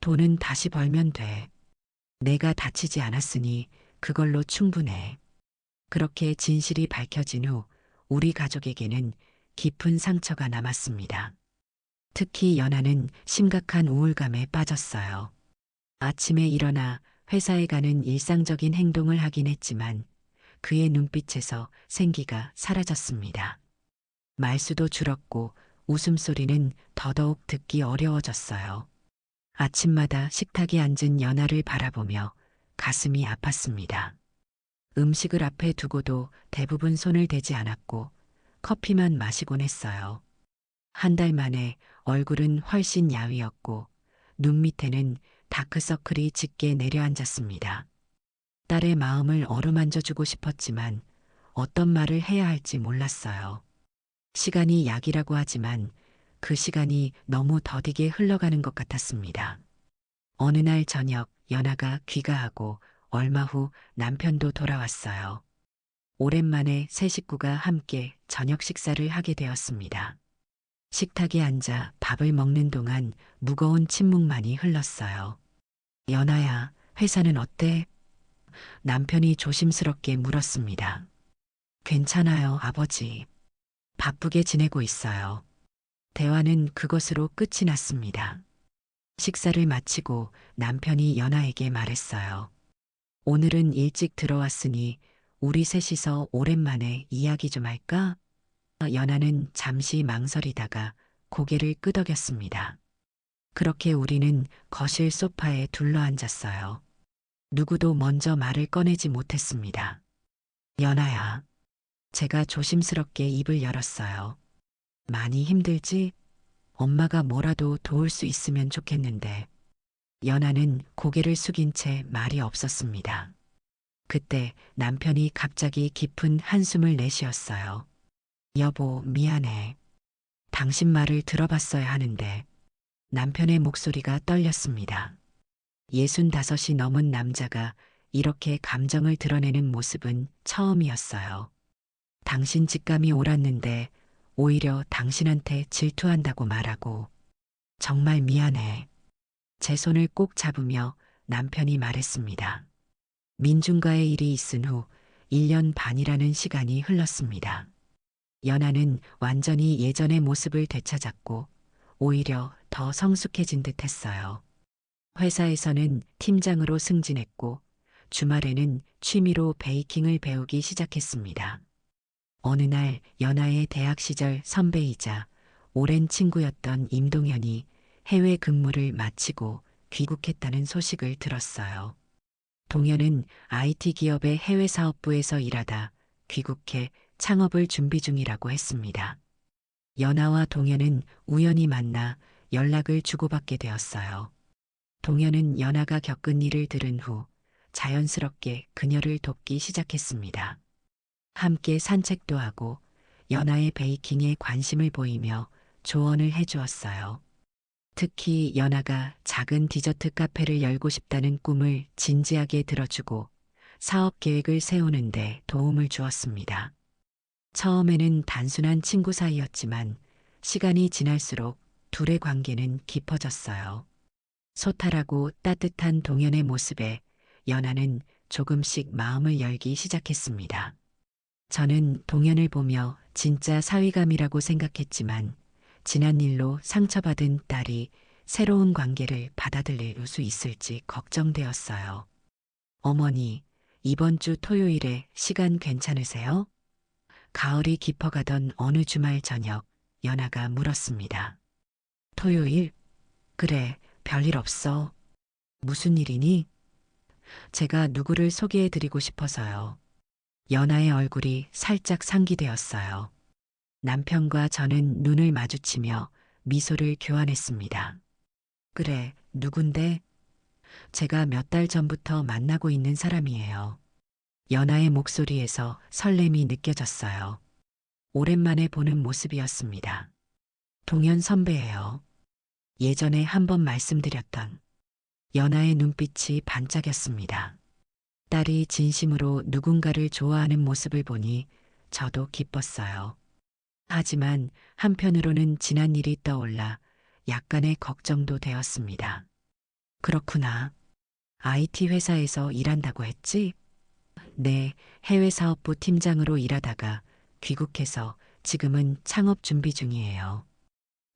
돈은 다시 벌면 돼. 내가 다치지 않았으니 그걸로 충분해. 그렇게 진실이 밝혀진 후 우리 가족에게는 깊은 상처가 남았습니다. 특히 연하는 심각한 우울감에 빠졌어요. 아침에 일어나 회사에 가는 일상적인 행동을 하긴 했지만 그의 눈빛에서 생기가 사라졌습니다. 말수도 줄었고 웃음소리는 더더욱 듣기 어려워졌어요. 아침마다 식탁에 앉은 연하를 바라보며 가슴이 아팠습니다. 음식을 앞에 두고도 대부분 손을 대지 않았고 커피만 마시곤 했어요. 한 달 만에 얼굴은 훨씬 야위었고 눈 밑에는 다크서클이 짙게 내려앉았습니다. 딸의 마음을 어루만져주고 싶었지만 어떤 말을 해야 할지 몰랐어요. 시간이 약이라고 하지만 그 시간이 너무 더디게 흘러가는 것 같았습니다. 어느 날 저녁 연하가 귀가하고 얼마 후 남편도 돌아왔어요. 오랜만에 세 식구가 함께 저녁 식사를 하게 되었습니다. 식탁에 앉아 밥을 먹는 동안 무거운 침묵만이 흘렀어요. 연하야, 회사는 어때? 남편이 조심스럽게 물었습니다. 괜찮아요, 아버지. 바쁘게 지내고 있어요. 대화는 그것으로 끝이 났습니다. 식사를 마치고 남편이 연하에게 말했어요. 오늘은 일찍 들어왔으니 우리 셋이서 오랜만에 이야기 좀 할까? 연하는 잠시 망설이다가 고개를 끄덕였습니다. 그렇게 우리는 거실 소파에 둘러앉았어요. 누구도 먼저 말을 꺼내지 못했습니다. 연하야. 제가 조심스럽게 입을 열었어요. 많이 힘들지? 엄마가 뭐라도 도울 수 있으면 좋겠는데. 연하는 고개를 숙인 채 말이 없었습니다. 그때 남편이 갑자기 깊은 한숨을 내쉬었어요. 여보, 미안해. 당신 말을 들어봤어야 하는데. 남편의 목소리가 떨렸습니다. 65이 넘은 남자가 이렇게 감정을 드러내는 모습은 처음이었어요. 당신 직감이 옳았는데 오히려 당신한테 질투한다고 말하고. 정말 미안해. 제 손을 꼭 잡으며 남편이 말했습니다. 민준과의 일이 있은 후 1년 반이라는 시간이 흘렀습니다. 연하는 완전히 예전의 모습을 되찾았고 오히려 더 성숙해진 듯 했어요. 회사에서는 팀장으로 승진했고 주말에는 취미로 베이킹을 배우기 시작했습니다. 어느 날 연하의 대학 시절 선배이자 오랜 친구였던 임동현이 해외 근무를 마치고 귀국했다는 소식을 들었어요. 동현은 IT 기업의 해외 사업부에서 일하다 귀국해 창업을 준비 중이라고 했습니다. 연하와 동현은 우연히 만나 연락을 주고받게 되었어요. 동현은 연하가 겪은 일을 들은 후 자연스럽게 그녀를 돕기 시작했습니다. 함께 산책도 하고 연하의 베이킹에 관심을 보이며 조언을 해주었어요. 특히 연하가 작은 디저트 카페를 열고 싶다는 꿈을 진지하게 들어주고 사업 계획을 세우는데 도움을 주었습니다. 처음에는 단순한 친구 사이였지만 시간이 지날수록 둘의 관계는 깊어졌어요. 소탈하고 따뜻한 동현의 모습에 연하는 조금씩 마음을 열기 시작했습니다. 저는 동현을 보며 진짜 사위감이라고 생각했지만 지난 일로 상처받은 딸이 새로운 관계를 받아들일 수 있을지 걱정되었어요. 어머니, 이번 주 토요일에 시간 괜찮으세요? 가을이 깊어가던 어느 주말 저녁 연하가 물었습니다. 토요일? 그래, 별일 없어. 무슨 일이니? 제가 누구를 소개해드리고 싶어서요. 연하의 얼굴이 살짝 상기되었어요. 남편과 저는 눈을 마주치며 미소를 교환했습니다. 그래, 누군데? 제가 몇 달 전부터 만나고 있는 사람이에요. 연하의 목소리에서 설렘이 느껴졌어요. 오랜만에 보는 모습이었습니다. 동현 선배예요. 예전에 한번 말씀드렸던. 연하의 눈빛이 반짝였습니다. 딸이 진심으로 누군가를 좋아하는 모습을 보니 저도 기뻤어요. 하지만 한편으로는 지난 일이 떠올라 약간의 걱정도 되었습니다. 그렇구나. IT 회사에서 일한다고 했지? 네, 해외 사업부 팀장으로 일하다가 귀국해서 지금은 창업 준비 중이에요.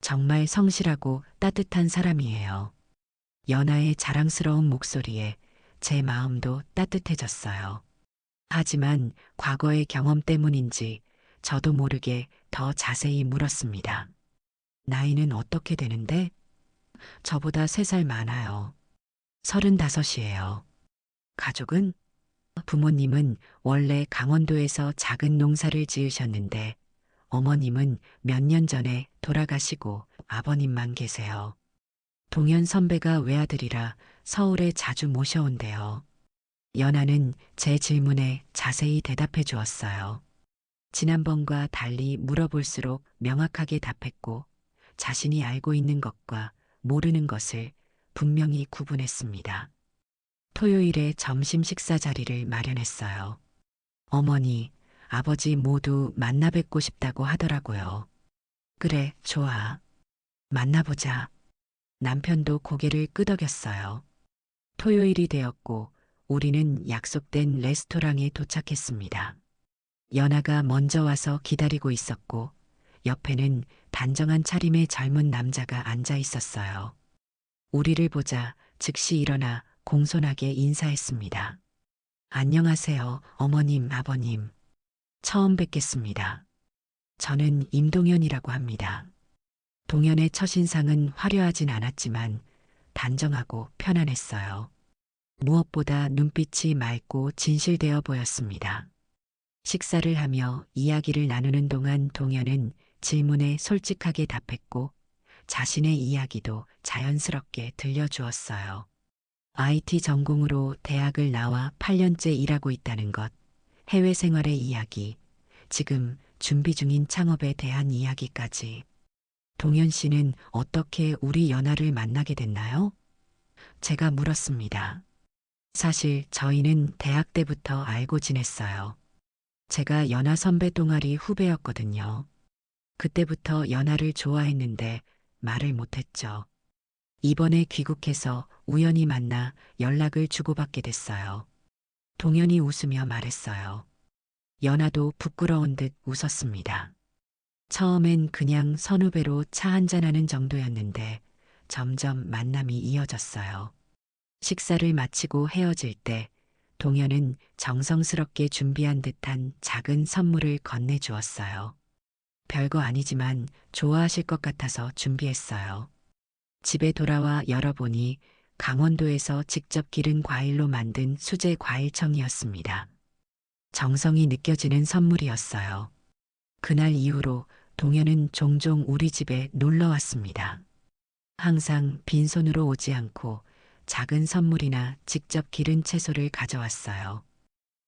정말 성실하고 따뜻한 사람이에요. 연하의 자랑스러운 목소리에 제 마음도 따뜻해졌어요. 하지만 과거의 경험 때문인지 저도 모르게 더 자세히 물었습니다. 나이는 어떻게 되는데? 저보다 3살 많아요. 35이에요. 가족은? 부모님은 원래 강원도에서 작은 농사를 지으셨는데 어머님은 몇 년 전에 돌아가시고 아버님만 계세요. 동현 선배가 외아들이라 서울에 자주 모셔온대요. 연하는 제 질문에 자세히 대답해 주었어요. 지난번과 달리 물어볼수록 명확하게 답했고 자신이 알고 있는 것과 모르는 것을 분명히 구분했습니다. 토요일에 점심 식사 자리를 마련했어요. 어머니, 아버지 모두 만나 뵙고 싶다고 하더라고요. 그래, 좋아. 만나보자. 남편도 고개를 끄덕였어요. 토요일이 되었고 우리는 약속된 레스토랑에 도착했습니다. 연하가 먼저 와서 기다리고 있었고 옆에는 단정한 차림의 젊은 남자가 앉아 있었어요. 우리를 보자 즉시 일어나 공손하게 인사했습니다. 안녕하세요, 어머님, 아버님. 처음 뵙겠습니다. 저는 임동현이라고 합니다. 동현의 첫인상은 화려하진 않았지만 단정하고 편안했어요. 무엇보다 눈빛이 맑고 진실되어 보였습니다. 식사를 하며 이야기를 나누는 동안 동현은 질문에 솔직하게 답했고 자신의 이야기도 자연스럽게 들려주었어요. IT 전공으로 대학을 나와 8년째 일하고 있다는 것, 해외 생활의 이야기, 지금 준비 중인 창업에 대한 이야기까지. 동현 씨는 어떻게 우리 연하를 만나게 됐나요? 제가 물었습니다. 사실 저희는 대학 때부터 알고 지냈어요. 제가 연하 선배 동아리 후배였거든요. 그때부터 연하를 좋아했는데 말을 못했죠. 이번에 귀국해서 우연히 만나 연락을 주고받게 됐어요. 동현이 웃으며 말했어요. 연하도 부끄러운 듯 웃었습니다. 처음엔 그냥 선후배로 차 한잔하는 정도였는데 점점 만남이 이어졌어요. 식사를 마치고 헤어질 때 동현은 정성스럽게 준비한 듯한 작은 선물을 건네주었어요. 별거 아니지만 좋아하실 것 같아서 준비했어요. 집에 돌아와 열어보니 강원도에서 직접 기른 과일로 만든 수제 과일청이었습니다. 정성이 느껴지는 선물이었어요. 그날 이후로 동현은 종종 우리 집에 놀러 왔습니다. 항상 빈손으로 오지 않고 작은 선물이나 직접 기른 채소를 가져왔어요.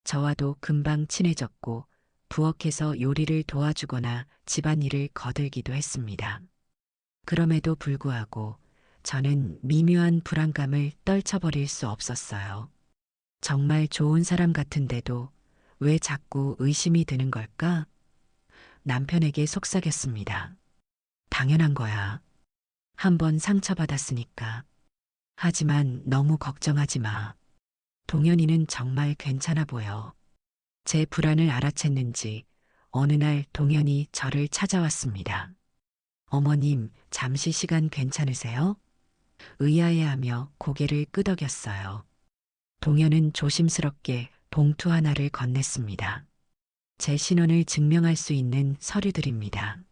저와도 금방 친해졌고 부엌에서 요리를 도와주거나 집안일을 거들기도 했습니다. 그럼에도 불구하고 저는 미묘한 불안감을 떨쳐버릴 수 없었어요. 정말 좋은 사람 같은데도 왜 자꾸 의심이 드는 걸까? 남편에게 속삭였습니다. 당연한 거야. 한번 상처받았으니까. 하지만 너무 걱정하지 마. 동현이는 정말 괜찮아 보여. 제 불안을 알아챘는지 어느 날 동현이 저를 찾아왔습니다. 어머님, 잠시 시간 괜찮으세요? 의아해하며 고개를 끄덕였어요. 동현은 조심스럽게 봉투 하나를 건넸습니다. 제 신원을 증명할 수 있는 서류들입니다.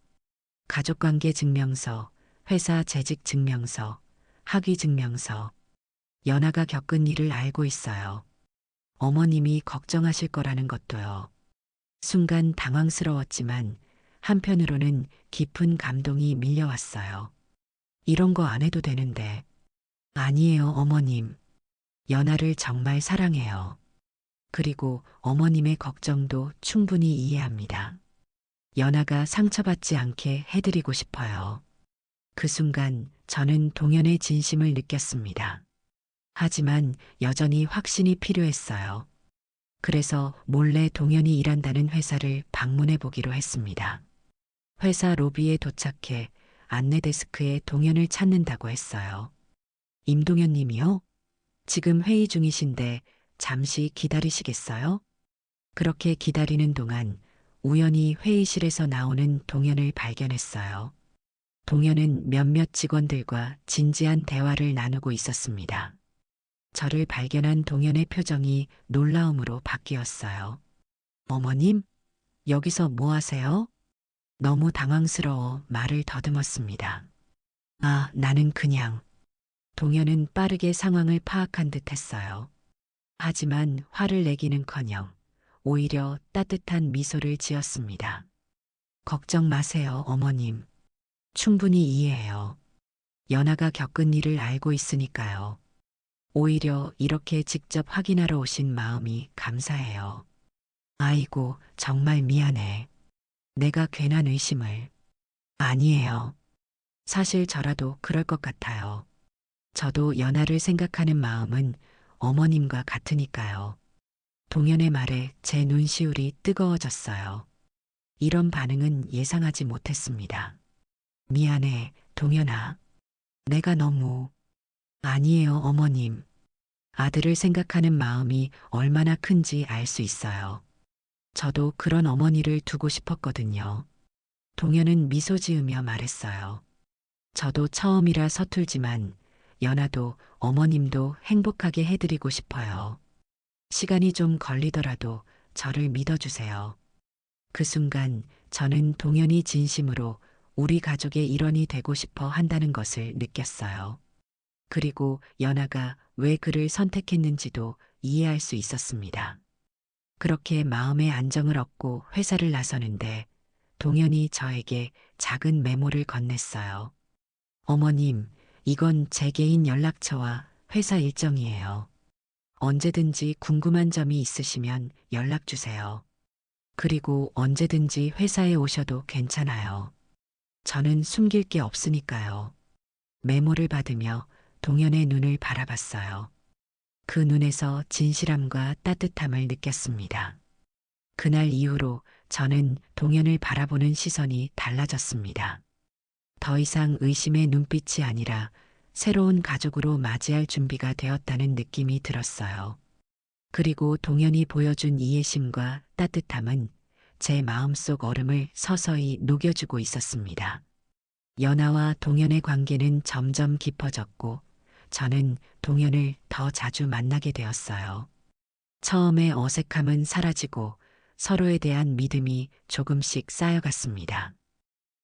가족관계 증명서, 회사 재직 증명서, 학위 증명서. 연아가 겪은 일을 알고 있어요. 어머님이 걱정하실 거라는 것도요. 순간 당황스러웠지만 한편으로는 깊은 감동이 밀려왔어요. 이런 거 안 해도 되는데. 아니에요, 어머님. 연아를 정말 사랑해요. 그리고 어머님의 걱정도 충분히 이해합니다. 연아가 상처받지 않게 해드리고 싶어요. 그 순간 저는 동현의 진심을 느꼈습니다. 하지만 여전히 확신이 필요했어요. 그래서 몰래 동현이 일한다는 회사를 방문해 보기로 했습니다. 회사 로비에 도착해 안내 데스크에 동현을 찾는다고 했어요. 임동현 님이요? 지금 회의 중이신데 잠시 기다리시겠어요? 그렇게 기다리는 동안 우연히 회의실에서 나오는 동현을 발견했어요. 동현은 몇몇 직원들과 진지한 대화를 나누고 있었습니다. 저를 발견한 동현의 표정이 놀라움으로 바뀌었어요. 어머님, 여기서 뭐 하세요? 너무 당황스러워 말을 더듬었습니다. 아, 나는 그냥. 동현은 빠르게 상황을 파악한 듯 했어요. 하지만 화를 내기는커녕 오히려 따뜻한 미소를 지었습니다. 걱정 마세요, 어머님. 충분히 이해해요. 연아가 겪은 일을 알고 있으니까요. 오히려 이렇게 직접 확인하러 오신 마음이 감사해요. 아이고, 정말 미안해. 내가 괜한 의심을. 아니에요. 사실 저라도 그럴 것 같아요. 저도 연아를 생각하는 마음은 어머님과 같으니까요. 동현의 말에 제 눈시울이 뜨거워졌어요. 이런 반응은 예상하지 못했습니다. 미안해, 동현아. 내가 너무. 아니에요, 어머님. 아들을 생각하는 마음이 얼마나 큰지 알 수 있어요. 저도 그런 어머니를 두고 싶었거든요. 동현은 미소 지으며 말했어요. 저도 처음이라 서툴지만 연아도 어머님도 행복하게 해드리고 싶어요. 시간이 좀 걸리더라도 저를 믿어주세요. 그 순간 저는 동현이 진심으로 우리 가족의 일원이 되고 싶어 한다는 것을 느꼈어요. 그리고 연아가 왜 그를 선택했는지도 이해할 수 있었습니다. 그렇게 마음의 안정을 얻고 회사를 나서는데 동현이 저에게 작은 메모를 건넸어요. 어머님, 이건 제 개인 연락처와 회사 일정이에요. 언제든지 궁금한 점이 있으시면 연락 주세요. 그리고 언제든지 회사에 오셔도 괜찮아요. 저는 숨길 게 없으니까요. 메모를 받으며 동현의 눈을 바라봤어요. 그 눈에서 진실함과 따뜻함을 느꼈습니다. 그날 이후로 저는 동현을 바라보는 시선이 달라졌습니다. 더 이상 의심의 눈빛이 아니라 새로운 가족으로 맞이할 준비가 되었다는 느낌이 들었어요. 그리고 동현이 보여준 이해심과 따뜻함은 제 마음속 얼음을 서서히 녹여주고 있었습니다. 연아와 동현의 관계는 점점 깊어졌고 저는 동현을 더 자주 만나게 되었어요. 처음에 어색함은 사라지고 서로에 대한 믿음이 조금씩 쌓여갔습니다.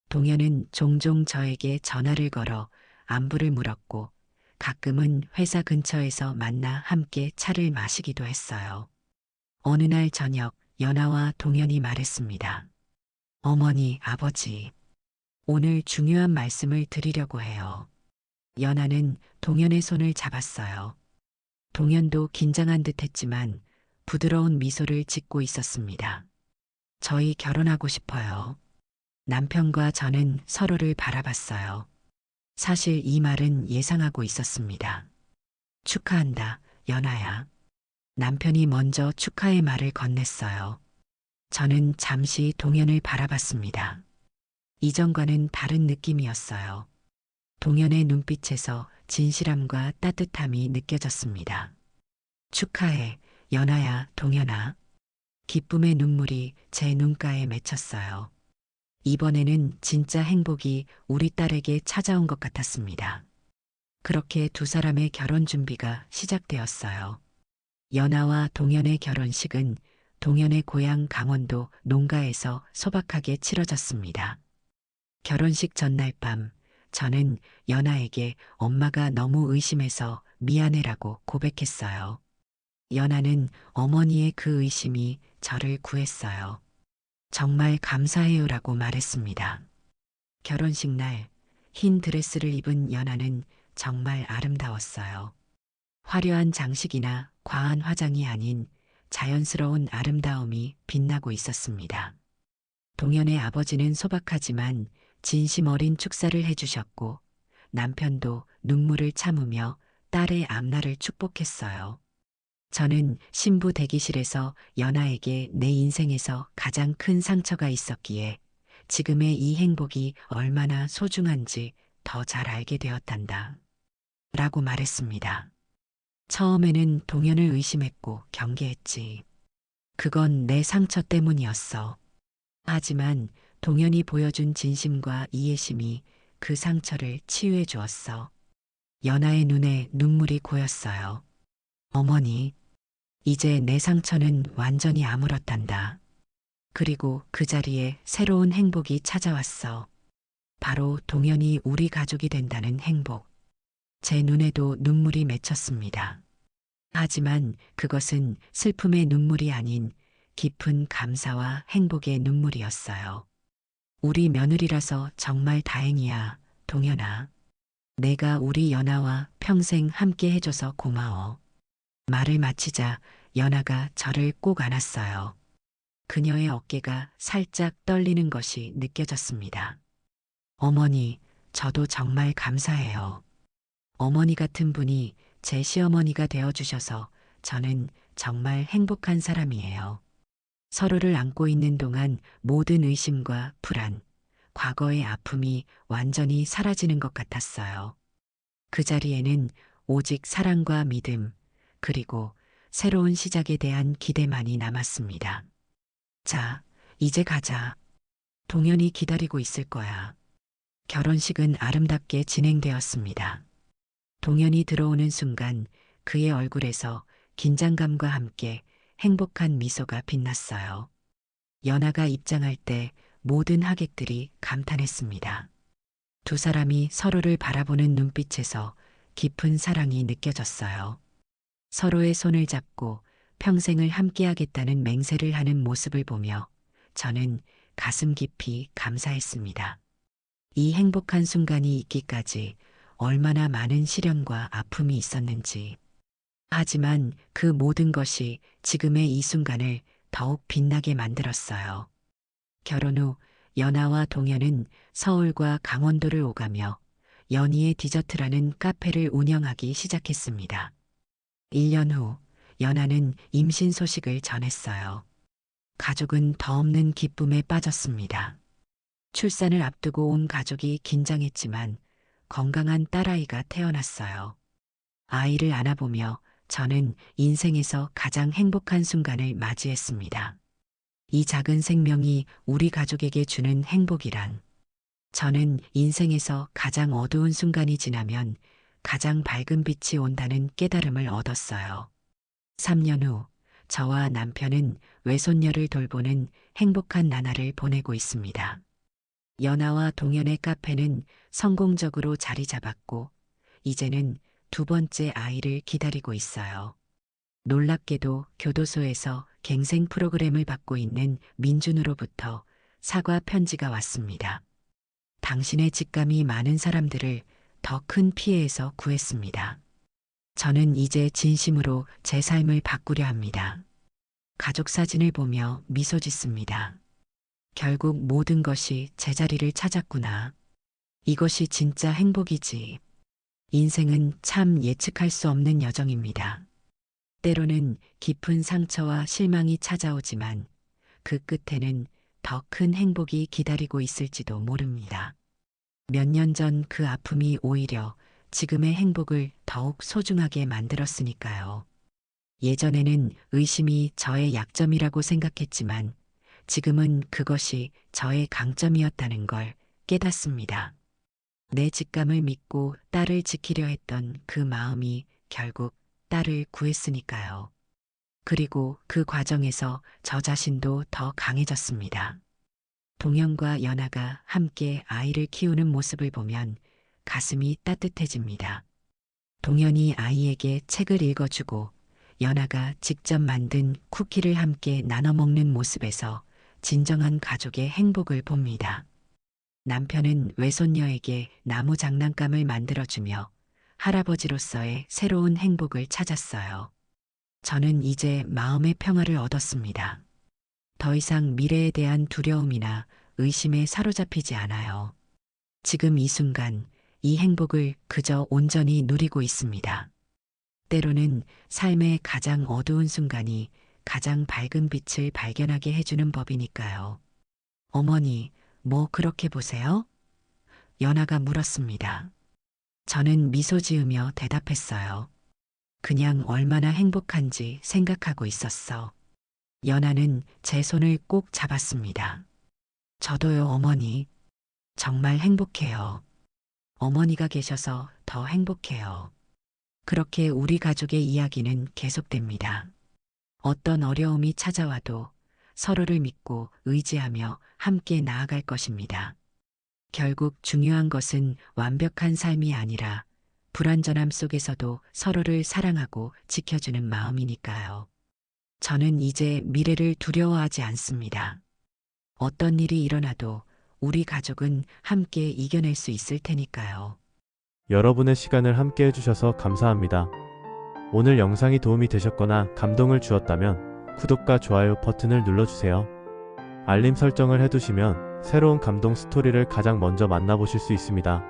동현은 종종 저에게 전화를 걸어 안부를 물었고 가끔은 회사 근처에서 만나 함께 차를 마시기도 했어요. 어느 날 저녁 연아와 동현이 말했습니다. 어머니, 아버지, 오늘 중요한 말씀을 드리려고 해요. 연아는 동현의 손을 잡았어요. 동현도 긴장한 듯 했지만 부드러운 미소를 짓고 있었습니다. 저희 결혼하고 싶어요. 남편과 저는 서로를 바라봤어요. 사실 이 말은 예상하고 있었습니다. 축하한다, 연아야. 남편이 먼저 축하의 말을 건넸어요. 저는 잠시 동현을 바라봤습니다. 이전과는 다른 느낌이었어요. 동현의 눈빛에서 진실함과 따뜻함이 느껴졌습니다. 축하해, 연아야, 동현아. 기쁨의 눈물이 제 눈가에 맺혔어요. 이번에는 진짜 행복이 우리 딸에게 찾아온 것 같았습니다. 그렇게 두 사람의 결혼 준비가 시작되었어요. 연아와 동현의 결혼식은 동현의 고향 강원도 농가에서 소박하게 치러졌습니다. 결혼식 전날 밤, 저는 연아에게 엄마가 너무 의심해서 미안해라고 고백했어요. 연아는 어머니의 그 의심이 저를 구했어요. 정말 감사해요라고 말했습니다. 결혼식 날 흰 드레스를 입은 연아는 정말 아름다웠어요. 화려한 장식이나 과한 화장이 아닌 자연스러운 아름다움이 빛나고 있었습니다. 동현의 아버지는 소박하지만 진심 어린 축사를 해주셨고 남편도 눈물을 참으며 딸의 앞날을 축복했어요. 저는 신부 대기실에서 연아에게 내 인생에서 가장 큰 상처가 있었기에 지금의 이 행복이 얼마나 소중한지 더 잘 알게 되었단다. 라고 말했습니다. 처음에는 동현을 의심했고 경계했지. 그건 내 상처 때문이었어. 하지만 동현이 보여준 진심과 이해심이 그 상처를 치유해 주었어. 연아의 눈에 눈물이 고였어요. 어머니, 이제 내 상처는 완전히 아물었단다. 그리고 그 자리에 새로운 행복이 찾아왔어. 바로 동현이 우리 가족이 된다는 행복. 제 눈에도 눈물이 맺혔습니다. 하지만 그것은 슬픔의 눈물이 아닌 깊은 감사와 행복의 눈물이었어요. 우리 며느리라서 정말 다행이야, 동현아. 내가 우리 연아와 평생 함께 해줘서 고마워. 말을 마치자 연아가 저를 꼭 안았어요. 그녀의 어깨가 살짝 떨리는 것이 느껴졌습니다. 어머니, 저도 정말 감사해요. 어머니 같은 분이 제 시어머니가 되어주셔서 저는 정말 행복한 사람이에요. 서로를 안고 있는 동안 모든 의심과 불안, 과거의 아픔이 완전히 사라지는 것 같았어요. 그 자리에는 오직 사랑과 믿음, 그리고 새로운 시작에 대한 기대만이 남았습니다. 자, 이제 가자. 동현이 기다리고 있을 거야. 결혼식은 아름답게 진행되었습니다. 동현이 들어오는 순간 그의 얼굴에서 긴장감과 함께 행복한 미소가 빛났어요. 연아가 입장할 때 모든 하객들이 감탄했습니다. 두 사람이 서로를 바라보는 눈빛에서 깊은 사랑이 느껴졌어요. 서로의 손을 잡고 평생을 함께하겠다는 맹세를 하는 모습을 보며 저는 가슴 깊이 감사했습니다. 이 행복한 순간이 있기까지 얼마나 많은 시련과 아픔이 있었는지. 하지만 그 모든 것이 지금의 이 순간을 더욱 빛나게 만들었어요. 결혼 후 연아와 동현은 서울과 강원도를 오가며 연희의 디저트라는 카페를 운영하기 시작했습니다. 1년 후 연아는 임신 소식을 전했어요. 가족은 더 없는 기쁨에 빠졌습니다. 출산을 앞두고 온 가족이 긴장했지만 건강한 딸아이가 태어났어요. 아이를 안아보며 저는 인생에서 가장 행복한 순간을 맞이했습니다. 이 작은 생명이 우리 가족에게 주는 행복이란. 저는 인생에서 가장 어두운 순간이 지나면 가장 밝은 빛이 온다는 깨달음을 얻었어요. 3년 후 저와 남편은 외손녀를 돌보는 행복한 나날을 보내고 있습니다. 연아와 동현의 카페는 성공적으로 자리 잡았고 이제는 두 번째 아이를 기다리고 있어요. 놀랍게도 교도소에서 갱생 프로그램을 받고 있는 민준으로부터 사과 편지가 왔습니다. 당신의 직감이 많은 사람들을 더 큰 피해에서 구했습니다. 저는 이제 진심으로 제 삶을 바꾸려 합니다. 가족 사진을 보며 미소 짓습니다. 결국 모든 것이 제자리를 찾았구나. 이것이 진짜 행복이지. 인생은 참 예측할 수 없는 여정입니다. 때로는 깊은 상처와 실망이 찾아오지만 그 끝에는 더 큰 행복이 기다리고 있을지도 모릅니다. 몇 년 전 그 아픔이 오히려 지금의 행복을 더욱 소중하게 만들었으니까요. 예전에는 의심이 저의 약점이라고 생각했지만 지금은 그것이 저의 강점이었다는 걸 깨닫습니다. 내 직감을 믿고 딸을 지키려 했던 그 마음이 결국 딸을 구했으니까요. 그리고 그 과정에서 저 자신도 더 강해졌습니다. 동현과 연아가 함께 아이를 키우는 모습을 보면 가슴이 따뜻해집니다. 동현이 아이에게 책을 읽어주고 연아가 직접 만든 쿠키를 함께 나눠 먹는 모습에서 진정한 가족의 행복을 봅니다. 남편은 외손녀에게 나무 장난감을 만들어주며 할아버지로서의 새로운 행복을 찾았어요. 저는 이제 마음의 평화를 얻었습니다. 더 이상 미래에 대한 두려움이나 의심에 사로잡히지 않아요. 지금 이 순간 이 행복을 그저 온전히 누리고 있습니다. 때로는 삶의 가장 어두운 순간이 가장 밝은 빛을 발견하게 해주는 법이니까요. 어머니, 뭐 그렇게 보세요? 연아가 물었습니다. 저는 미소 지으며 대답했어요. 그냥 얼마나 행복한지 생각하고 있었어. 연아는 제 손을 꼭 잡았습니다. 저도요, 어머니. 정말 행복해요. 어머니가 계셔서 더 행복해요. 그렇게 우리 가족의 이야기는 계속됩니다. 어떤 어려움이 찾아와도 서로를 믿고 의지하며 함께 나아갈 것입니다. 결국 중요한 것은 완벽한 삶이 아니라 불완전함 속에서도 서로를 사랑하고 지켜주는 마음이니까요. 저는 이제 미래를 두려워하지 않습니다. 어떤 일이 일어나도 우리 가족은 함께 이겨낼 수 있을 테니까요. 여러분의 시간을 함께 해주셔서 감사합니다. 오늘 영상이 도움이 되셨거나 감동을 주었다면 구독과 좋아요 버튼을 눌러주세요. 알림 설정을 해두시면 새로운 감동 스토리를 가장 먼저 만나보실 수 있습니다.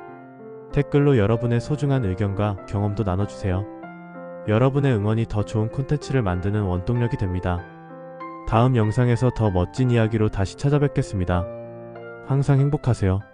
댓글로 여러분의 소중한 의견과 경험도 나눠주세요. 여러분의 응원이 더 좋은 콘텐츠를 만드는 원동력이 됩니다. 다음 영상에서 더 멋진 이야기로 다시 찾아뵙겠습니다. 항상 행복하세요.